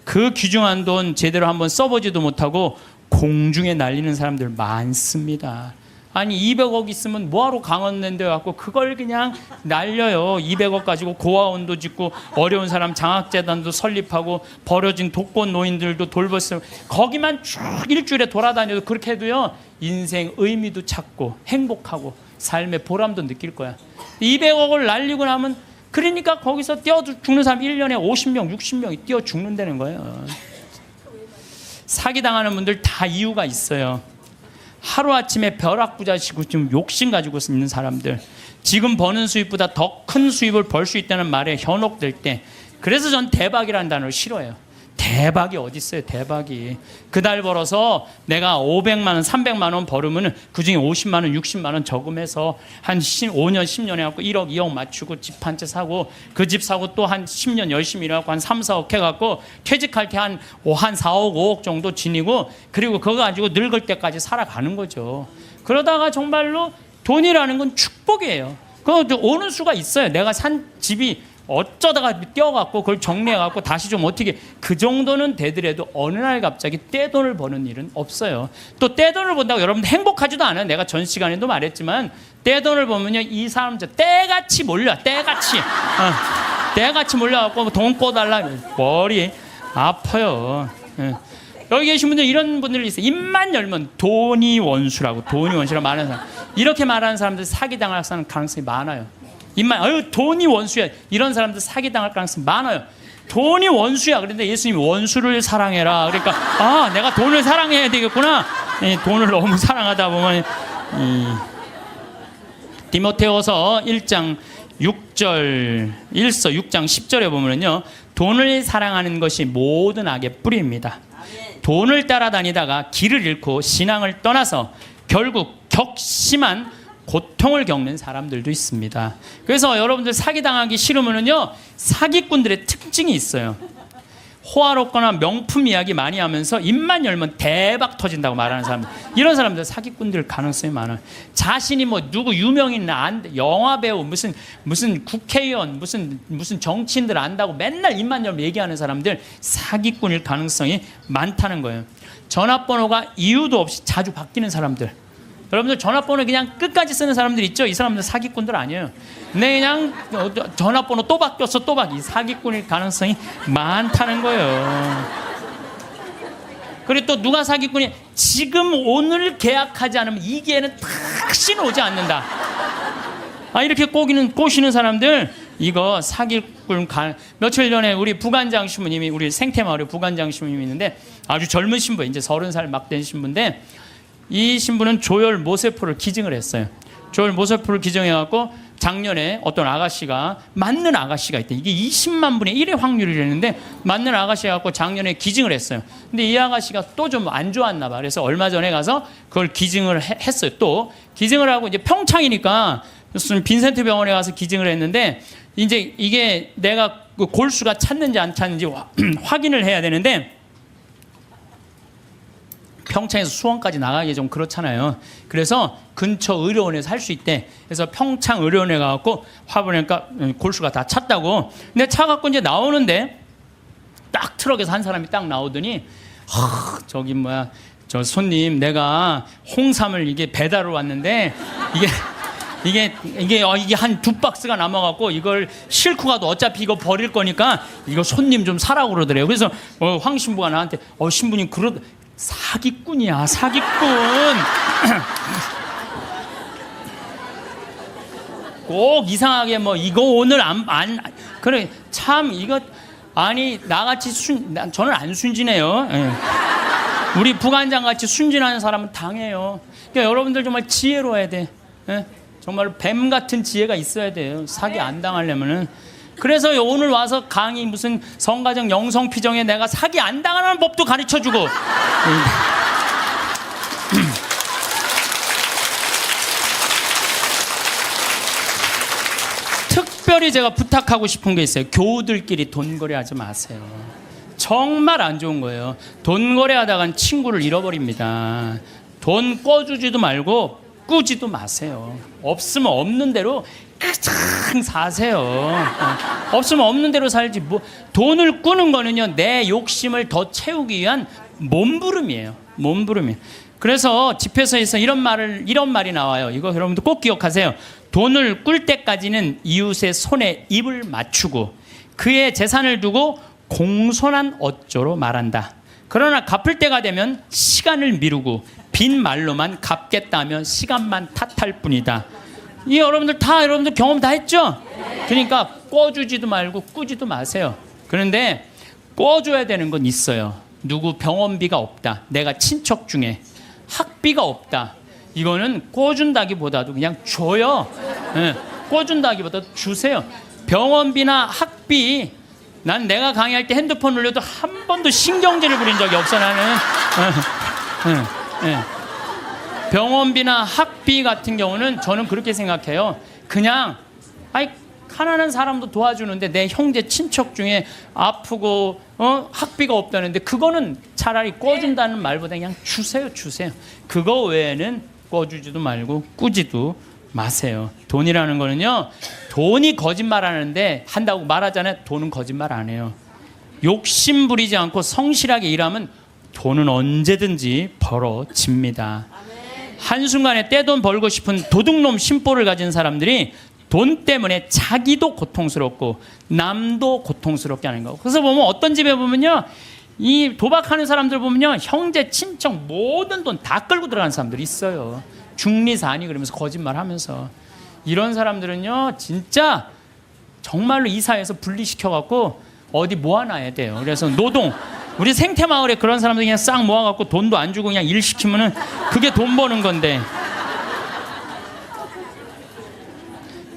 그 귀중한 돈 제대로 한번 써보지도 못하고 공중에 날리는 사람들 많습니다. 아니 200억 있으면 뭐하러 강원랜드 갖고 그걸 그냥 날려요. 200억 가지고 고아원도 짓고 어려운 사람 장학재단도 설립하고 버려진 독거 노인들도 돌봤어요. 거기만 쭉 일주일에 돌아다녀도 그렇게 해도요 인생 의미도 찾고 행복하고 삶의 보람도 느낄 거야. 200억을 날리고 나면 그러니까 거기서 뛰어 죽는 사람 1년에 50명 60명이 뛰어 죽는다는 거예요. 사기당하는 분들 다 이유가 있어요. 하루아침에 벼락부자시고 좀 욕심 가지고 있는 사람들, 지금 버는 수입보다 더 큰 수입을 벌 수 있다는 말에 현혹될 때, 그래서 전 대박이라는 단어를 싫어해요. 대박이 어디 있어요? 대박이. 그달 벌어서 내가 500만 원, 300만 원 벌으면 그중에 50만 원, 60만 원 저금해서 한 5년, 10년 해갖고 1억, 2억 맞추고 집 한 채 사고 그 집 사고 또 한 10년 열심히 일해갖고 한 3, 4억 해갖고 퇴직할 때 한 4억, 5억 정도 지니고 그리고 그거 가지고 늙을 때까지 살아가는 거죠. 그러다가 정말로 돈이라는 건 축복이에요. 그거 오는 수가 있어요. 내가 산 집이 어쩌다가 떼어갖고 그걸 정리해갖고 다시 좀 어떻게 그 정도는 되더라도 어느 날 갑자기 떼돈을 버는 일은 없어요. 또 떼돈을 번다고 여러분들 행복하지도 않아요. 내가 전 시간에도 말했지만 떼돈을 보면요 이 사람들 떼같이 몰려. 떼같이 떼같이 몰려갖고 돈 꿔달라 머리 아파요. 여기 계신 분들 이런 분들이 있어요. 입만 열면 돈이 원수라고 말하는 사람, 이렇게 말하는 사람들 사기당할 가능성이 많아요. 입만 아유 돈이 원수야 이런 사람들 사기당할 가능성이 많아요. 돈이 원수야. 그런데 예수님이 원수를 사랑해라. 그러니까 아 내가 돈을 사랑해야 되겠구나. 돈을 너무 사랑하다 보면 디모데후서 1장 6절 6장 10절에 보면요 돈을 사랑하는 것이 모든 악의 뿌리입니다. 돈을 따라다니다가 길을 잃고 신앙을 떠나서 결국 격심한 고통을 겪는 사람들도 있습니다. 그래서 여러분들 사기당하기 싫으면요 사기꾼들의 특징이 있어요. 호화롭거나 명품 이야기 많이 하면서 입만 열면 대박 터진다고 말하는 사람들, 이런 사람들 사기꾼들 가능성이 많아요. 자신이 뭐 누구 유명인이나 영화배우 무슨 국회의원 무슨 정치인들 안다고 맨날 입만 열면 얘기하는 사람들 사기꾼일 가능성이 많다는 거예요. 전화번호가 이유도 없이 자주 바뀌는 사람들, 여러분들 전화번호 그냥 끝까지 쓰는 사람들 있죠? 이 사람들 사기꾼들 아니에요. 근데 그냥 전화번호 또 바뀌었어 또 바뀌. 사기꾼일 가능성이 많다는 거예요. 그리고 또 누가 사기꾼이 지금 오늘 계약하지 않으면 이 기회는 다시 오지 않는다. 이렇게 꼬시는 사람들 이거 사기꾼 며칠 전에 우리 부관장 신부님이 우리 생태마을에 부관장 신부님이 있는데 아주 젊은 신부 이제 30살 막 된 신부인데 이 신부는 조혈 모세포를 기증을 했어요. 조혈 모세포를 기증해갖고 작년에 어떤 아가씨가 맞는 아가씨가 있대. 이게 20만 분의 1의 확률이랬는데 맞는 아가씨가 갖고 작년에 기증을 했어요. 근데 이 아가씨가 또 좀 안 좋았나 봐. 그래서 얼마 전에 가서 그걸 기증을 했어요. 또 기증을 하고 이제 평창이니까 무슨 빈센트 병원에 가서 기증을 했는데 이제 이게 내가 그 골수가 찼는지 안 찼는지 확인을 해야 되는데 평창에서 수원까지 나가기 좀 그렇잖아요. 그래서 근처 의료원에서 할 수 있대. 그래서 평창 의료원에 가갖고 화보니까 골수가 다 찼다고. 근데 차 갖고 이제 나오는데 딱 트럭에서 한 사람이 딱 나오더니 저기 저 손님 내가 홍삼을 이게 배달을 왔는데 이게 한 2박스가 남아갖고 이걸 싣고 가도 어차피 이거 버릴 거니까 이거 손님 좀 사라고 그러더래요. 그래서 황 신부가 나한테 신부님 사기꾼이야 사기꾼. 꼭 이상하게 이거 오늘 안 그래 참 이거 아니 나같이 저는 안 순진해요. 우리 부관장 같이 순진한 사람은 당해요. 그러니까 여러분들 정말 지혜로워야 돼. 예? 정말 뱀 같은 지혜가 있어야 돼요. 사기 안 당하려면은. 그래서 오늘 와서 강의 무슨 성가정 영성피정에 내가 사기 안 당하는 법도 가르쳐주고. 특별히 제가 부탁하고 싶은 게 있어요. 교우들끼리 돈거래하지 마세요. 정말 안 좋은 거예요. 돈거래하다간 친구를 잃어버립니다. 돈 꿔주지도 말고 꾸지도 마세요. 없으면 없는 대로 그냥 사세요. 없으면 없는 대로 살지. 뭐 돈을 꾸는 거는요, 내 욕심을 더 채우기 위한 몸부림이에요. 몸부림이에요. 그래서 집회서에서 이런 말이 나와요. 이거 여러분들 꼭 기억하세요. 돈을 꿀 때까지는 이웃의 손에 입을 맞추고 그의 재산을 두고 공손한 어조로 말한다. 그러나 갚을 때가 되면 시간을 미루고 빈 말로만 갚겠다며 시간만 탓할 뿐이다. 이 여러분들 경험 다 했죠? 그러니까 꿔주지도 말고 꾸지도 마세요. 그런데 꿔줘야 되는 건 있어요. 누구 병원비가 없다. 내가 친척 중에 학비가 없다. 이거는 꿔준다기보다도 그냥 줘요. 네, 꿔준다기보다도 주세요. 병원비나 학비, 난 내가 강의할 때 핸드폰 울려도 한 번도 신경질을 부린 적이 없어 나는. 병원비나 학비 같은 경우는 저는 그렇게 생각해요. 그냥 가난한 사람도 도와주는데 내 형제 친척 중에 아프고 학비가 없다는데 그거는 차라리 꿔준다는 말보다 그냥 주세요. 그거 외에는 꿔주지도 말고 꾸지도 마세요. 돈이라는 거는요, 돈이 거짓말하는데 한다고 말하잖아요. 돈은 거짓말 안 해요. 욕심 부리지 않고 성실하게 일하면 돈은 언제든지 벌어집니다. 한순간에 떼돈 벌고 싶은 도둑놈 심보를 가진 사람들이 돈 때문에 자기도 고통스럽고 남도 고통스럽게 하는 거. 그래서 보면 어떤 집에 보면요, 이 도박하는 사람들 보면요, 형제 친척 모든 돈 다 끌고 들어가는 사람들이 있어요. 중리사니 그러면서 거짓말하면서. 이런 사람들은요, 진짜 정말로 이 사회에서 분리시켜갖고 어디 모아놔야 돼요. 그래서 노동, 우리 생태마을에 그런 사람들 그냥 싹 모아갖고 돈도 안 주고 그냥 일 시키면은 그게 돈 버는 건데.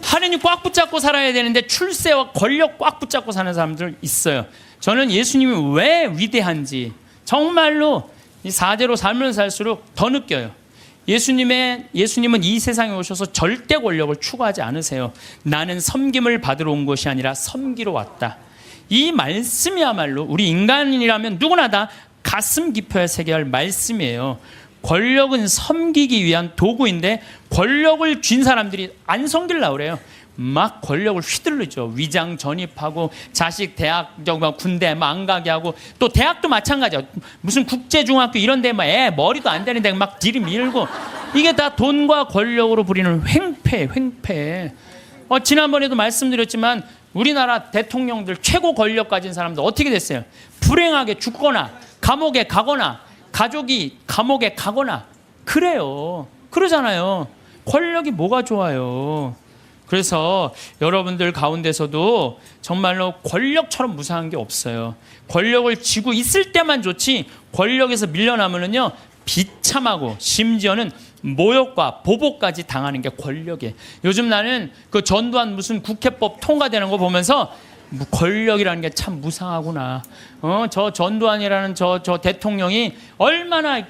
하느님 꽉 붙잡고 살아야 되는데 출세와 권력 꽉 붙잡고 사는 사람들 있어요. 저는 예수님이 왜 위대한지 정말로 이 사제로 삶을 살수록 더 느껴요. 예수님은 이 세상에 오셔서 절대 권력을 추구하지 않으세요. 나는 섬김을 받으러 온 것이 아니라 섬기러 왔다. 이 말씀이야말로 우리 인간이라면 누구나 다 가슴 깊어야 새겨야 할 말씀이에요. 권력은 섬기기 위한 도구인데 권력을 쥔 사람들이 안 섬기려고 그래요. 막 권력을 휘둘르죠. 위장 전입하고 자식 대학 군대 안 가게 하고, 또 대학도 마찬가지야. 무슨 국제중학교 이런 데 애 머리도 안 되는데 막 들이밀고, 이게 다 돈과 권력으로 부리는 횡패. 지난번에도 말씀드렸지만 우리나라 대통령들 최고 권력 가진 사람들 어떻게 됐어요? 불행하게 죽거나 감옥에 가거나 가족이 감옥에 가거나 그래요. 그러잖아요. 권력이 뭐가 좋아요. 그래서 여러분들 가운데서도 정말로 권력처럼 무상한 게 없어요. 권력을 쥐고 있을 때만 좋지, 권력에서 밀려나면은요, 비참하고 심지어는 모욕과 보복까지 당하는 게 권력이에요. 요즘 나는 그 전두환 무슨 국회법 통과되는 거 보면서 권력이라는 게 참 무상하구나. 저 전두환이라는 저 대통령이 얼마나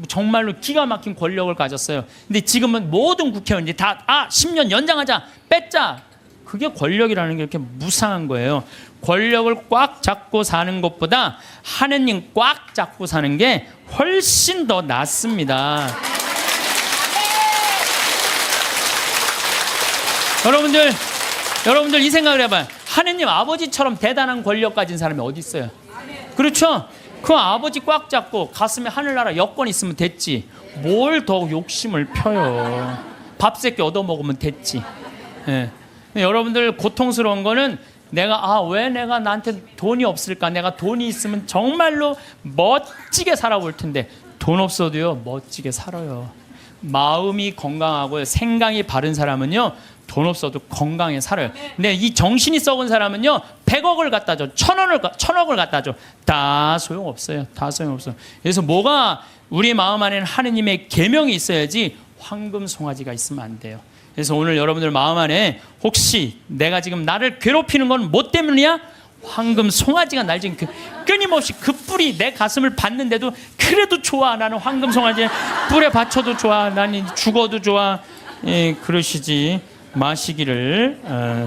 정말로 기가 막힌 권력을 가졌어요. 근데 지금은 모든 국회의원들이 다 10년 연장하자, 뺐자. 그게 권력이라는 게 이렇게 무상한 거예요. 권력을 꽉 잡고 사는 것보다 하느님 꽉 잡고 사는 게 훨씬 더 낫습니다. 여러분들 이 생각을 해봐요. 하느님 아버지처럼 대단한 권력 가진 사람이 어디 있어요? 그렇죠? 그 아버지 꽉 잡고 가슴에 하늘나라 여권 있으면 됐지. 뭘 더 욕심을 펴요. 밥 새끼 얻어먹으면 됐지. 예. 여러분들 고통스러운 거는 왜 내가 나한테 돈이 없을까? 내가 돈이 있으면 정말로 멋지게 살아볼 텐데 돈 없어도요, 멋지게 살아요. 마음이 건강하고 생각이 바른 사람은요, 돈 없어도 건강에 살아요. 근데 이 정신이 썩은 사람은요, 100억을 갖다 줘, 1000억을 갖다 줘, 다 소용없어요. 다 소용없어요. 그래서 뭐가 우리 마음 안에는 하느님의 계명이 있어야지 황금 송아지가 있으면 안 돼요. 그래서 오늘 여러분들 마음 안에 혹시 내가 지금 나를 괴롭히는 건 뭐 때문이야? 황금 송아지가 날 지금 끊임없이 그 뿔이 내 가슴을 받는데도 그래도 좋아. 나는 황금 송아지 뿔에 받쳐도 좋아. 나는 죽어도 좋아. 예, 그러시지 마시기를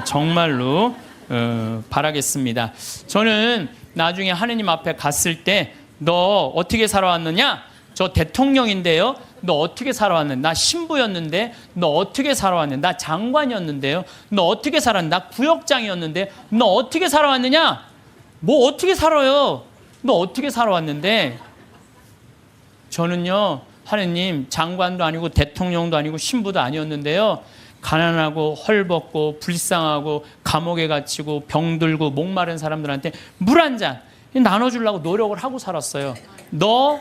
정말로 바라겠습니다. 저는 나중에 하느님 앞에 갔을 때 너 어떻게 살아왔느냐? 저 대통령인데요. 너 어떻게 살아왔는데? 나 신부였는데 너 어떻게 살아왔는데? 나 장관이었는데요. 너 어떻게 살았는데? 나 구역장이었는데 너 어떻게 살아왔느냐? 뭐 어떻게 살아요? 너 어떻게 살아왔는데? 저는요, 하느님, 장관도 아니고 대통령도 아니고 신부도 아니었는데요, 가난하고 헐벗고 불쌍하고 감옥에 갇히고 병들고 목마른 사람들한테 물 한 잔 나눠주려고 노력을 하고 살았어요. 너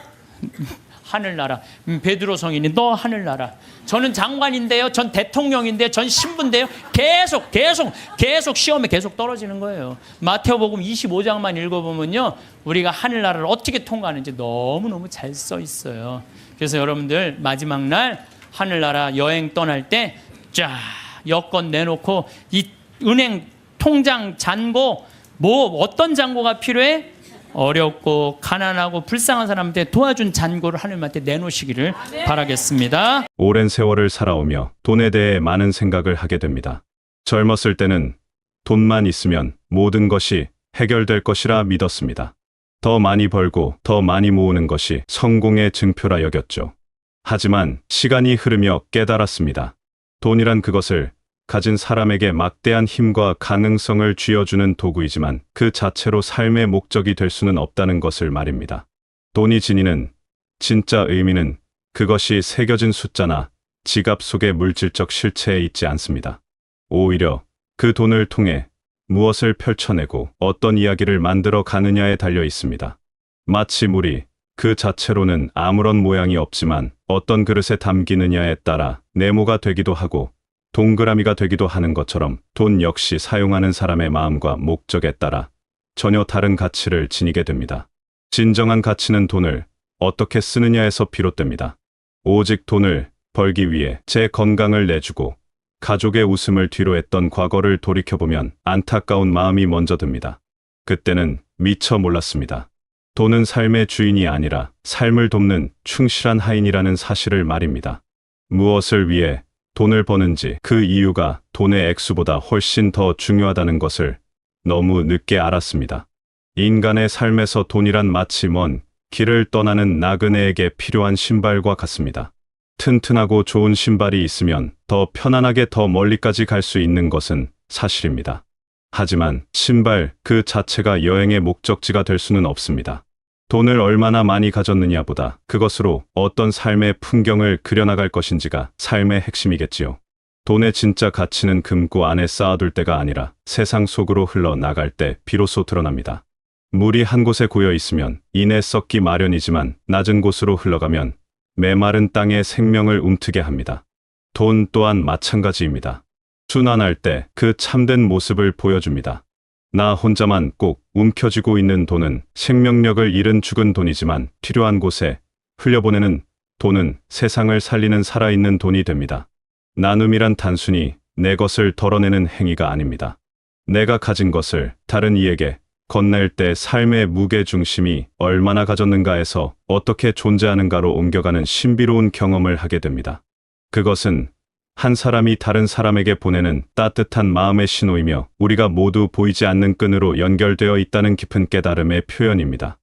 하늘나라. 베드로 성인이 너 하늘나라. 저는 장관인데요, 전 대통령인데요, 전 신부인데요, 계속 시험에 계속 떨어지는 거예요. 마태복음 25장만 읽어보면요, 우리가 하늘나라를 어떻게 통과하는지 너무너무 잘 써 있어요. 그래서 여러분들 마지막 날 하늘나라 여행 떠날 때 쫙 여권 내놓고 이 은행 통장 잔고, 뭐 어떤 잔고가 필요해? 어렵고 가난하고 불쌍한 사람한테 도와준 잔고를 하나님한테 내놓으시기를 바라겠습니다. 오랜 세월을 살아오며 돈에 대해 많은 생각을 하게 됩니다. 젊었을 때는 돈만 있으면 모든 것이 해결될 것이라 믿었습니다. 더 많이 벌고 더 많이 모으는 것이 성공의 증표라 여겼죠. 하지만 시간이 흐르며 깨달았습니다. 돈이란 그것을 가진 사람에게 막대한 힘과 가능성을 쥐어주는 도구이지만 그 자체로 삶의 목적이 될 수는 없다는 것을 말입니다. 돈이 지니는 진짜 의미는 그것이 새겨진 숫자나 지갑 속의 물질적 실체에 있지 않습니다. 오히려 그 돈을 통해 무엇을 펼쳐내고 어떤 이야기를 만들어 가느냐에 달려 있습니다. 마치 물이 그 자체로는 아무런 모양이 없지만 어떤 그릇에 담기느냐에 따라 네모가 되기도 하고 동그라미가 되기도 하는 것처럼 돈 역시 사용하는 사람의 마음과 목적에 따라 전혀 다른 가치를 지니게 됩니다. 진정한 가치는 돈을 어떻게 쓰느냐에서 비롯됩니다. 오직 돈을 벌기 위해 제 건강을 내주고 가족의 웃음을 뒤로 했던 과거를 돌이켜보면 안타까운 마음이 먼저 듭니다. 그때는 미처 몰랐습니다. 돈은 삶의 주인이 아니라 삶을 돕는 충실한 하인이라는 사실을 말입니다. 무엇을 위해 돈을 버는지, 그 이유가 돈의 액수보다 훨씬 더 중요하다는 것을 너무 늦게 알았습니다. 인간의 삶에서 돈이란 마치 먼 길을 떠나는 나그네에게 필요한 신발과 같습니다. 튼튼하고 좋은 신발이 있으면 더 편안하게 더 멀리까지 갈 수 있는 것은 사실입니다. 하지만 신발 그 자체가 여행의 목적지가 될 수는 없습니다. 돈을 얼마나 많이 가졌느냐보다 그것으로 어떤 삶의 풍경을 그려나갈 것인지가 삶의 핵심이겠지요. 돈의 진짜 가치는 금고 안에 쌓아둘 때가 아니라 세상 속으로 흘러나갈 때 비로소 드러납니다. 물이 한 곳에 고여 있으면 이내 썩기 마련이지만 낮은 곳으로 흘러가면 메마른 땅의 생명을 움트게 합니다. 돈 또한 마찬가지입니다. 순환할 때 그 참된 모습을 보여줍니다. 나 혼자만 꼭 움켜쥐고 있는 돈은 생명력을 잃은 죽은 돈이지만 필요한 곳에 흘려보내는 돈은 세상을 살리는 살아있는 돈이 됩니다. 나눔이란 단순히 내 것을 덜어내는 행위가 아닙니다. 내가 가진 것을 다른 이에게 건넬 때 삶의 무게중심이 얼마나 가졌는가에서 어떻게 존재하는가로 옮겨가는 신비로운 경험을 하게 됩니다. 그것은 한 사람이 다른 사람에게 보내는 따뜻한 마음의 신호이며 우리가 모두 보이지 않는 끈으로 연결되어 있다는 깊은 깨달음의 표현입니다.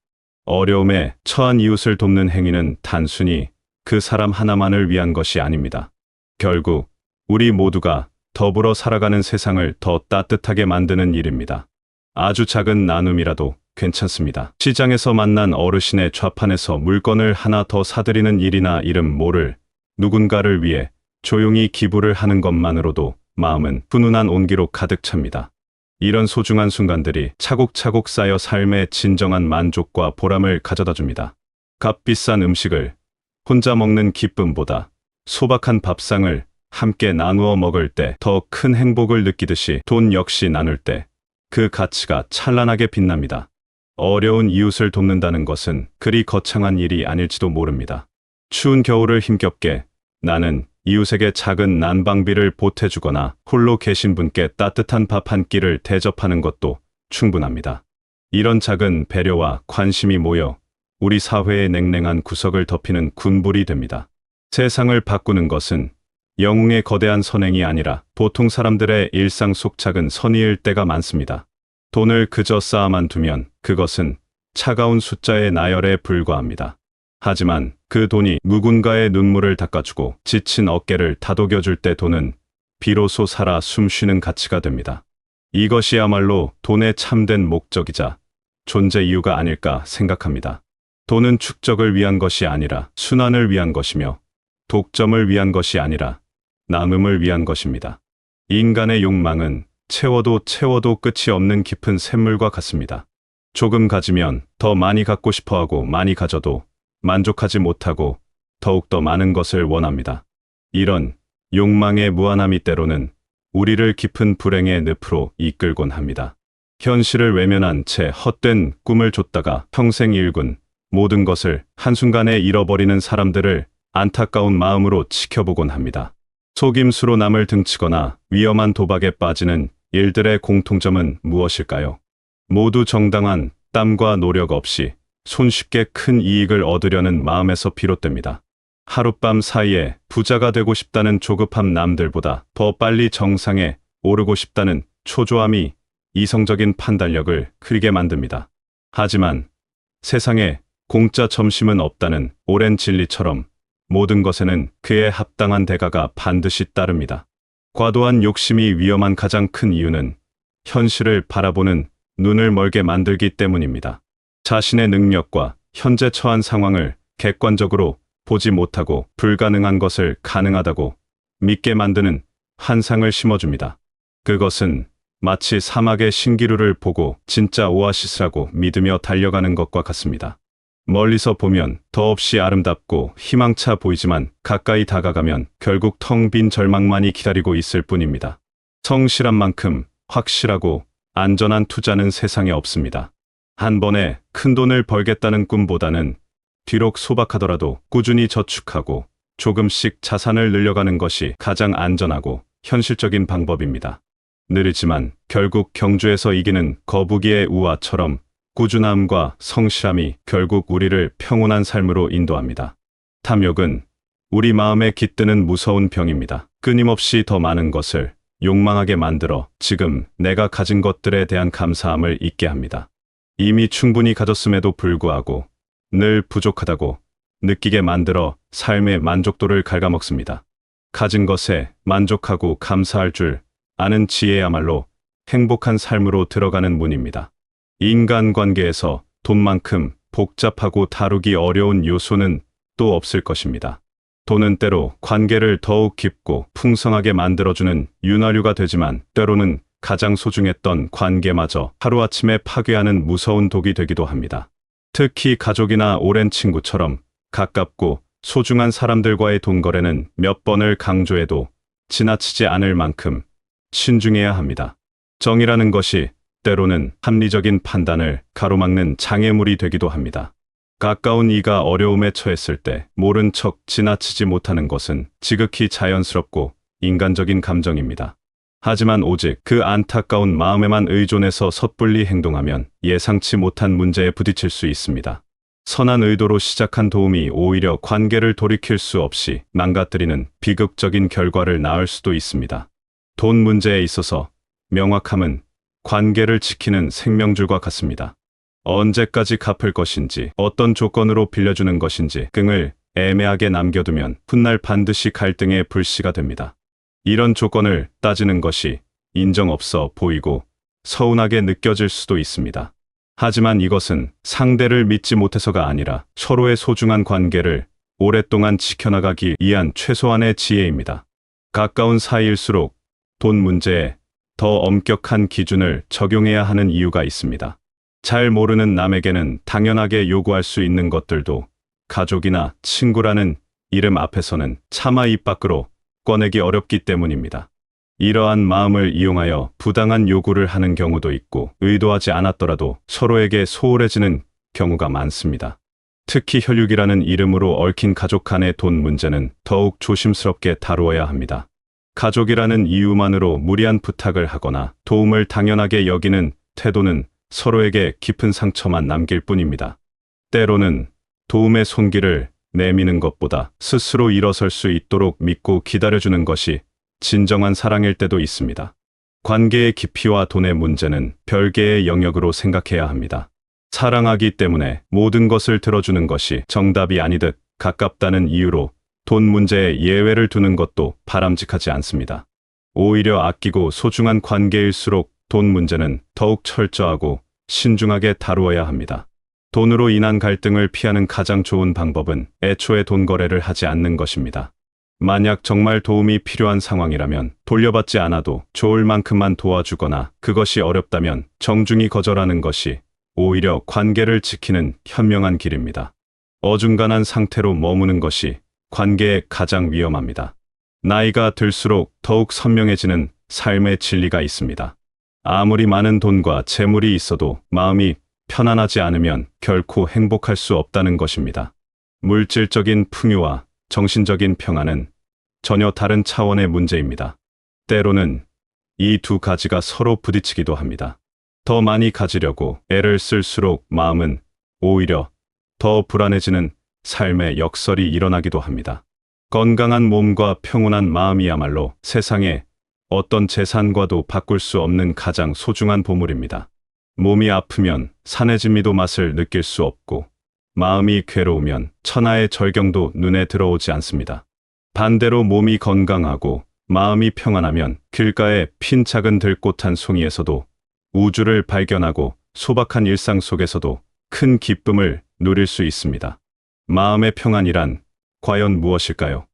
어려움에 처한 이웃을 돕는 행위는 단순히 그 사람 하나만을 위한 것이 아닙니다. 결국 우리 모두가 더불어 살아가는 세상을 더 따뜻하게 만드는 일입니다. 아주 작은 나눔이라도 괜찮습니다. 시장에서 만난 어르신의 좌판에서 물건을 하나 더 사드리는 일이나 이름 모를 누군가를 위해 조용히 기부를 하는 것만으로도 마음은 훈훈한 온기로 가득 찹니다. 이런 소중한 순간들이 차곡차곡 쌓여 삶의 진정한 만족과 보람을 가져다 줍니다. 값비싼 음식을 혼자 먹는 기쁨보다 소박한 밥상을 함께 나누어 먹을 때 더 큰 행복을 느끼듯이 돈 역시 나눌 때 그 가치가 찬란하게 빛납니다. 어려운 이웃을 돕는다는 것은 그리 거창한 일이 아닐지도 모릅니다. 추운 겨울을 힘겹게 나는 이웃에게 작은 난방비를 보태주거나 홀로 계신 분께 따뜻한 밥 한 끼를 대접하는 것도 충분합니다. 이런 작은 배려와 관심이 모여 우리 사회의 냉랭한 구석을 덮이는 군불이 됩니다. 세상을 바꾸는 것은 영웅의 거대한 선행이 아니라 보통 사람들의 일상 속 작은 선의일 때가 많습니다. 돈을 그저 쌓아만 두면 그것은 차가운 숫자의 나열에 불과합니다. 하지만 그 돈이 누군가의 눈물을 닦아주고 지친 어깨를 다독여줄 때 돈은 비로소 살아 숨쉬는 가치가 됩니다. 이것이야말로 돈의 참된 목적이자 존재 이유가 아닐까 생각합니다. 돈은 축적을 위한 것이 아니라 순환을 위한 것이며 독점을 위한 것이 아니라 나눔을 위한 것입니다. 인간의 욕망은 채워도 끝이 없는 깊은 샘물과 같습니다. 조금 가지면 더 많이 갖고 싶어하고 많이 가져도 만족하지 못하고 더욱더 많은 것을 원합니다. 이런 욕망의 무한함이 때로는 우리를 깊은 불행의 늪으로 이끌곤 합니다. 현실을 외면한 채 헛된 꿈을 쫓다가 평생 일군 모든 것을 한순간에 잃어버리는 사람들을 안타까운 마음으로 지켜보곤 합니다. 속임수로 남을 등치거나 위험한 도박에 빠지는 일들의 공통점은 무엇일까요? 모두 정당한 땀과 노력 없이 손쉽게 큰 이익을 얻으려는 마음에서 비롯됩니다. 하룻밤 사이에 부자가 되고 싶다는 조급함, 남들보다 더 빨리 정상에 오르고 싶다는 초조함이 이성적인 판단력을 흐리게 만듭니다. 하지만 세상에 공짜 점심은 없다는 오랜 진리처럼 모든 것에는 그에 합당한 대가가 반드시 따릅니다. 과도한 욕심이 위험한 가장 큰 이유는 현실을 바라보는 눈을 멀게 만들기 때문입니다. 자신의 능력과 현재 처한 상황을 객관적으로 보지 못하고 불가능한 것을 가능하다고 믿게 만드는 환상을 심어줍니다. 그것은 마치 사막의 신기루를 보고 진짜 오아시스라고 믿으며 달려가는 것과 같습니다. 멀리서 보면 더없이 아름답고 희망차 보이지만 가까이 다가가면 결국 텅 빈 절망만이 기다리고 있을 뿐입니다. 성실한 만큼 확실하고 안전한 투자는 세상에 없습니다. 한 번에 큰 돈을 벌겠다는 꿈보다는 뒤로 소박하더라도 꾸준히 저축하고 조금씩 자산을 늘려가는 것이 가장 안전하고 현실적인 방법입니다. 느리지만 결국 경주에서 이기는 거북이의 우아처럼 꾸준함과 성실함이 결국 우리를 평온한 삶으로 인도합니다. 탐욕은 우리 마음에 깃드는 무서운 병입니다. 끊임없이 더 많은 것을 욕망하게 만들어 지금 내가 가진 것들에 대한 감사함을 잊게 합니다. 이미 충분히 가졌음에도 불구하고 늘 부족하다고 느끼게 만들어 삶의 만족도를 갉아먹습니다. 가진 것에 만족하고 감사할 줄 아는 지혜야말로 행복한 삶으로 들어가는 문입니다. 인간관계에서 돈만큼 복잡하고 다루기 어려운 요소는 또 없을 것입니다. 돈은 때로 관계를 더욱 깊고 풍성하게 만들어주는 윤활유가 되지만 때로는 가장 소중했던 관계마저 하루아침에 파괴하는 무서운 독이 되기도 합니다. 특히 가족이나 오랜 친구처럼 가깝고 소중한 사람들과의 돈 거래는 몇 번을 강조해도 지나치지 않을 만큼 신중해야 합니다. 정이라는 것이 때로는 합리적인 판단을 가로막는 장애물이 되기도 합니다. 가까운 이가 어려움에 처했을 때 모른 척 지나치지 못하는 것은 지극히 자연스럽고 인간적인 감정입니다. 하지만 오직 그 안타까운 마음에만 의존해서 섣불리 행동하면 예상치 못한 문제에 부딪힐 수 있습니다. 선한 의도로 시작한 도움이 오히려 관계를 돌이킬 수 없이 망가뜨리는 비극적인 결과를 낳을 수도 있습니다. 돈 문제에 있어서 명확함은 관계를 지키는 생명줄과 같습니다. 언제까지 갚을 것인지, 어떤 조건으로 빌려주는 것인지 등을 애매하게 남겨두면 훗날 반드시 갈등의 불씨가 됩니다. 이런 조건을 따지는 것이 인정 없어 보이고 서운하게 느껴질 수도 있습니다. 하지만 이것은 상대를 믿지 못해서가 아니라 서로의 소중한 관계를 오랫동안 지켜나가기 위한 최소한의 지혜입니다. 가까운 사이일수록 돈 문제에 더 엄격한 기준을 적용해야 하는 이유가 있습니다. 잘 모르는 남에게는 당연하게 요구할 수 있는 것들도 가족이나 친구라는 이름 앞에서는 차마 입 밖으로 꺼내기 어렵기 때문입니다. 이러한 마음을 이용하여 부당한 요구를 하는 경우도 있고 의도하지 않았더라도 서로에게 소홀해지는 경우가 많습니다. 특히 혈육이라는 이름으로 얽힌 가족 간의 돈 문제는 더욱 조심스럽게 다루어야 합니다. 가족이라는 이유만으로 무리한 부탁을 하거나 도움을 당연하게 여기는 태도는 서로에게 깊은 상처만 남길 뿐입니다. 때로는 도움의 손길을 내미는 것보다 스스로 일어설 수 있도록 믿고 기다려주는 것이 진정한 사랑일 때도 있습니다. 관계의 깊이와 돈의 문제는 별개의 영역으로 생각해야 합니다. 사랑하기 때문에 모든 것을 들어주는 것이 정답이 아니듯 가깝다는 이유로 돈 문제에 예외를 두는 것도 바람직하지 않습니다. 오히려 아끼고 소중한 관계일수록 돈 문제는 더욱 철저하고 신중하게 다루어야 합니다. 돈으로 인한 갈등을 피하는 가장 좋은 방법은 애초에 돈 거래를 하지 않는 것입니다. 만약 정말 도움이 필요한 상황이라면 돌려받지 않아도 좋을 만큼만 도와주거나 그것이 어렵다면 정중히 거절하는 것이 오히려 관계를 지키는 현명한 길입니다. 어중간한 상태로 머무는 것이 관계에 가장 위험합니다. 나이가 들수록 더욱 선명해지는 삶의 진리가 있습니다. 아무리 많은 돈과 재물이 있어도 마음이 편안하지 않으면 결코 행복할 수 없다는 것입니다. 물질적인 풍요와 정신적인 평안은 전혀 다른 차원의 문제입니다. 때로는 이 두 가지가 서로 부딪히기도 합니다. 더 많이 가지려고 애를 쓸수록 마음은 오히려 더 불안해지는 삶의 역설이 일어나기도 합니다. 건강한 몸과 평온한 마음이야말로 세상에 어떤 재산과도 바꿀 수 없는 가장 소중한 보물입니다. 몸이 아프면 산의 진미도 맛을 느낄 수 없고 마음이 괴로우면 천하의 절경도 눈에 들어오지 않습니다. 반대로 몸이 건강하고 마음이 평안하면 길가의 핀 작은 들꽃 한 송이에서도 우주를 발견하고 소박한 일상 속에서도 큰 기쁨을 누릴 수 있습니다. 마음의 평안이란 과연 무엇일까요?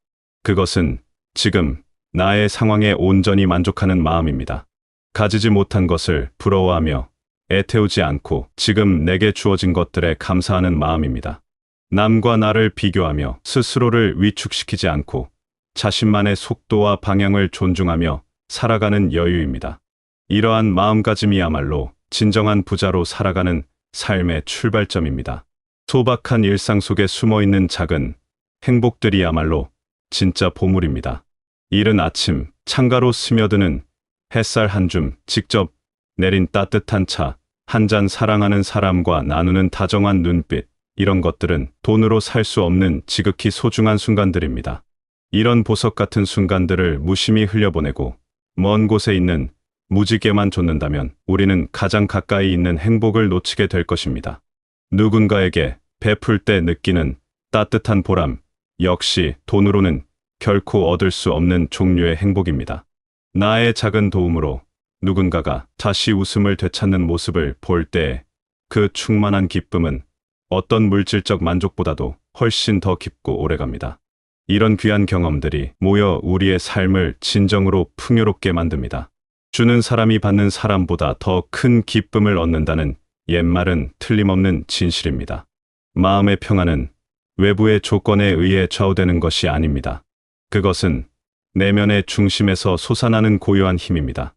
그것은 지금 나의 상황에 온전히 만족하는 마음입니다. 가지지 못한 것을 부러워하며 애태우지 않고 지금 내게 주어진 것들에 감사하는 마음입니다. 남과 나를 비교하며 스스로를 위축시키지 않고 자신만의 속도와 방향을 존중하며 살아가는 여유입니다. 이러한 마음가짐이야말로 진정한 부자로 살아가는 삶의 출발점입니다. 소박한 일상 속에 숨어있는 작은 행복들이야말로 진짜 보물입니다. 이른 아침 창가로 스며드는 햇살 한 줌, 직접 내린 따뜻한 차 한 잔, 사랑하는 사람과 나누는 다정한 눈빛, 이런 것들은 돈으로 살 수 없는 지극히 소중한 순간들입니다. 이런 보석 같은 순간들을 무심히 흘려보내고 먼 곳에 있는 무지개만 좇는다면 우리는 가장 가까이 있는 행복을 놓치게 될 것입니다. 누군가에게 베풀 때 느끼는 따뜻한 보람, 역시 돈으로는 결코 얻을 수 없는 종류의 행복입니다. 나의 작은 도움으로 누군가가 다시 웃음을 되찾는 모습을 볼 때 그 충만한 기쁨은 어떤 물질적 만족보다도 훨씬 더 깊고 오래갑니다. 이런 귀한 경험들이 모여 우리의 삶을 진정으로 풍요롭게 만듭니다. 주는 사람이 받는 사람보다 더 큰 기쁨을 얻는다는 옛말은 틀림없는 진실입니다. 마음의 평안은 외부의 조건에 의해 좌우되는 것이 아닙니다. 그것은 내면의 중심에서 솟아나는 고요한 힘입니다.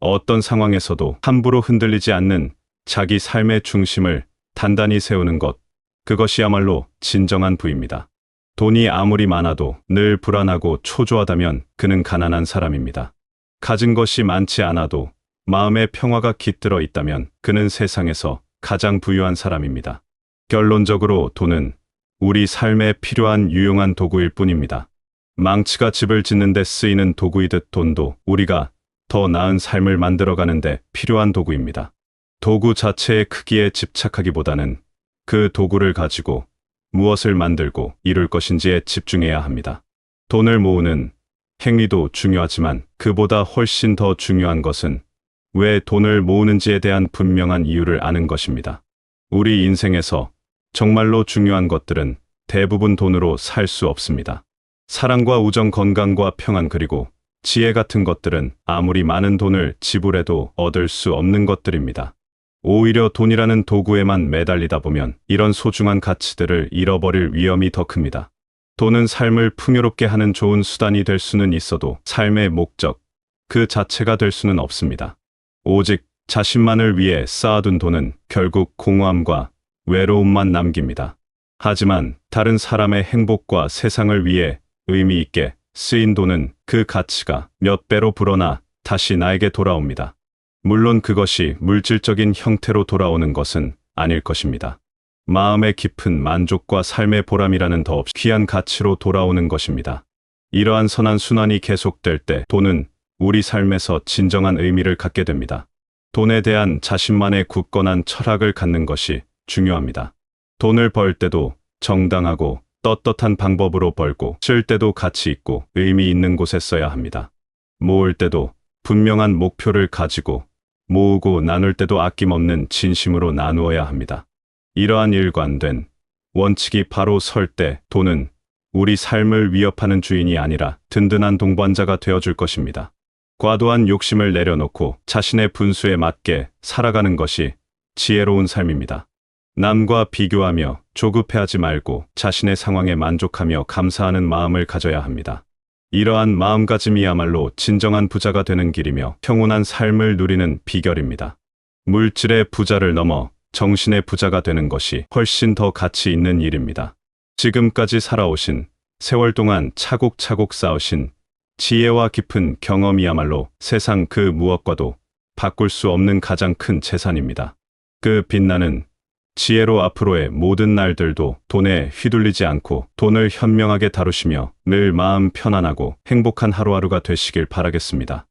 어떤 상황에서도 함부로 흔들리지 않는 자기 삶의 중심을 단단히 세우는 것, 그것이야말로 진정한 부입니다. 돈이 아무리 많아도 늘 불안하고 초조하다면 그는 가난한 사람입니다. 가진 것이 많지 않아도 마음의 평화가 깃들어 있다면 그는 세상에서 가장 부유한 사람입니다. 결론적으로 돈은 우리 삶에 필요한 유용한 도구일 뿐입니다. 망치가 집을 짓는 데 쓰이는 도구이듯 돈도 우리가 더 나은 삶을 만들어가는 데 필요한 도구입니다. 도구 자체의 크기에 집착하기보다는 그 도구를 가지고 무엇을 만들고 이룰 것인지에 집중해야 합니다. 돈을 모으는 행위도 중요하지만 그보다 훨씬 더 중요한 것은 왜 돈을 모으는지에 대한 분명한 이유를 아는 것입니다. 우리 인생에서 정말로 중요한 것들은 대부분 돈으로 살 수 없습니다. 사랑과 우정, 건강과 평안, 그리고 지혜 같은 것들은 아무리 많은 돈을 지불해도 얻을 수 없는 것들입니다. 오히려 돈이라는 도구에만 매달리다 보면 이런 소중한 가치들을 잃어버릴 위험이 더 큽니다. 돈은 삶을 풍요롭게 하는 좋은 수단이 될 수는 있어도 삶의 목적, 그 자체가 될 수는 없습니다. 오직 자신만을 위해 쌓아둔 돈은 결국 공허함과 외로움만 남깁니다. 하지만 다른 사람의 행복과 세상을 위해 의미 있게 쓰인 돈은 그 가치가 몇 배로 불어나 다시 나에게 돌아옵니다. 물론 그것이 물질적인 형태로 돌아오는 것은 아닐 것입니다. 마음의 깊은 만족과 삶의 보람이라는 더없이 귀한 가치로 돌아오는 것입니다. 이러한 선한 순환이 계속될 때 돈은 우리 삶에서 진정한 의미를 갖게 됩니다. 돈에 대한 자신만의 굳건한 철학을 갖는 것이 중요합니다. 돈을 벌 때도 정당하고 떳떳한 방법으로 벌고, 쓸 때도 가치 있고 의미 있는 곳에 써야 합니다. 모을 때도 분명한 목표를 가지고, 모으고 나눌 때도 아낌없는 진심으로 나누어야 합니다. 이러한 일관된 원칙이 바로 설 때 돈은 우리 삶을 위협하는 주인이 아니라 든든한 동반자가 되어줄 것입니다. 과도한 욕심을 내려놓고 자신의 분수에 맞게 살아가는 것이 지혜로운 삶입니다. 남과 비교하며 조급해하지 말고 자신의 상황에 만족하며 감사하는 마음을 가져야 합니다. 이러한 마음가짐이야말로 진정한 부자가 되는 길이며 평온한 삶을 누리는 비결입니다. 물질의 부자를 넘어 정신의 부자가 되는 것이 훨씬 더 가치 있는 일입니다. 지금까지 살아오신 세월 동안 차곡차곡 쌓으신 지혜와 깊은 경험이야말로 세상 그 무엇과도 바꿀 수 없는 가장 큰 재산입니다. 그 빛나는 지혜로 앞으로의 모든 날들도 돈에 휘둘리지 않고 돈을 현명하게 다루시며 늘 마음 편안하고 행복한 하루하루가 되시길 바라겠습니다.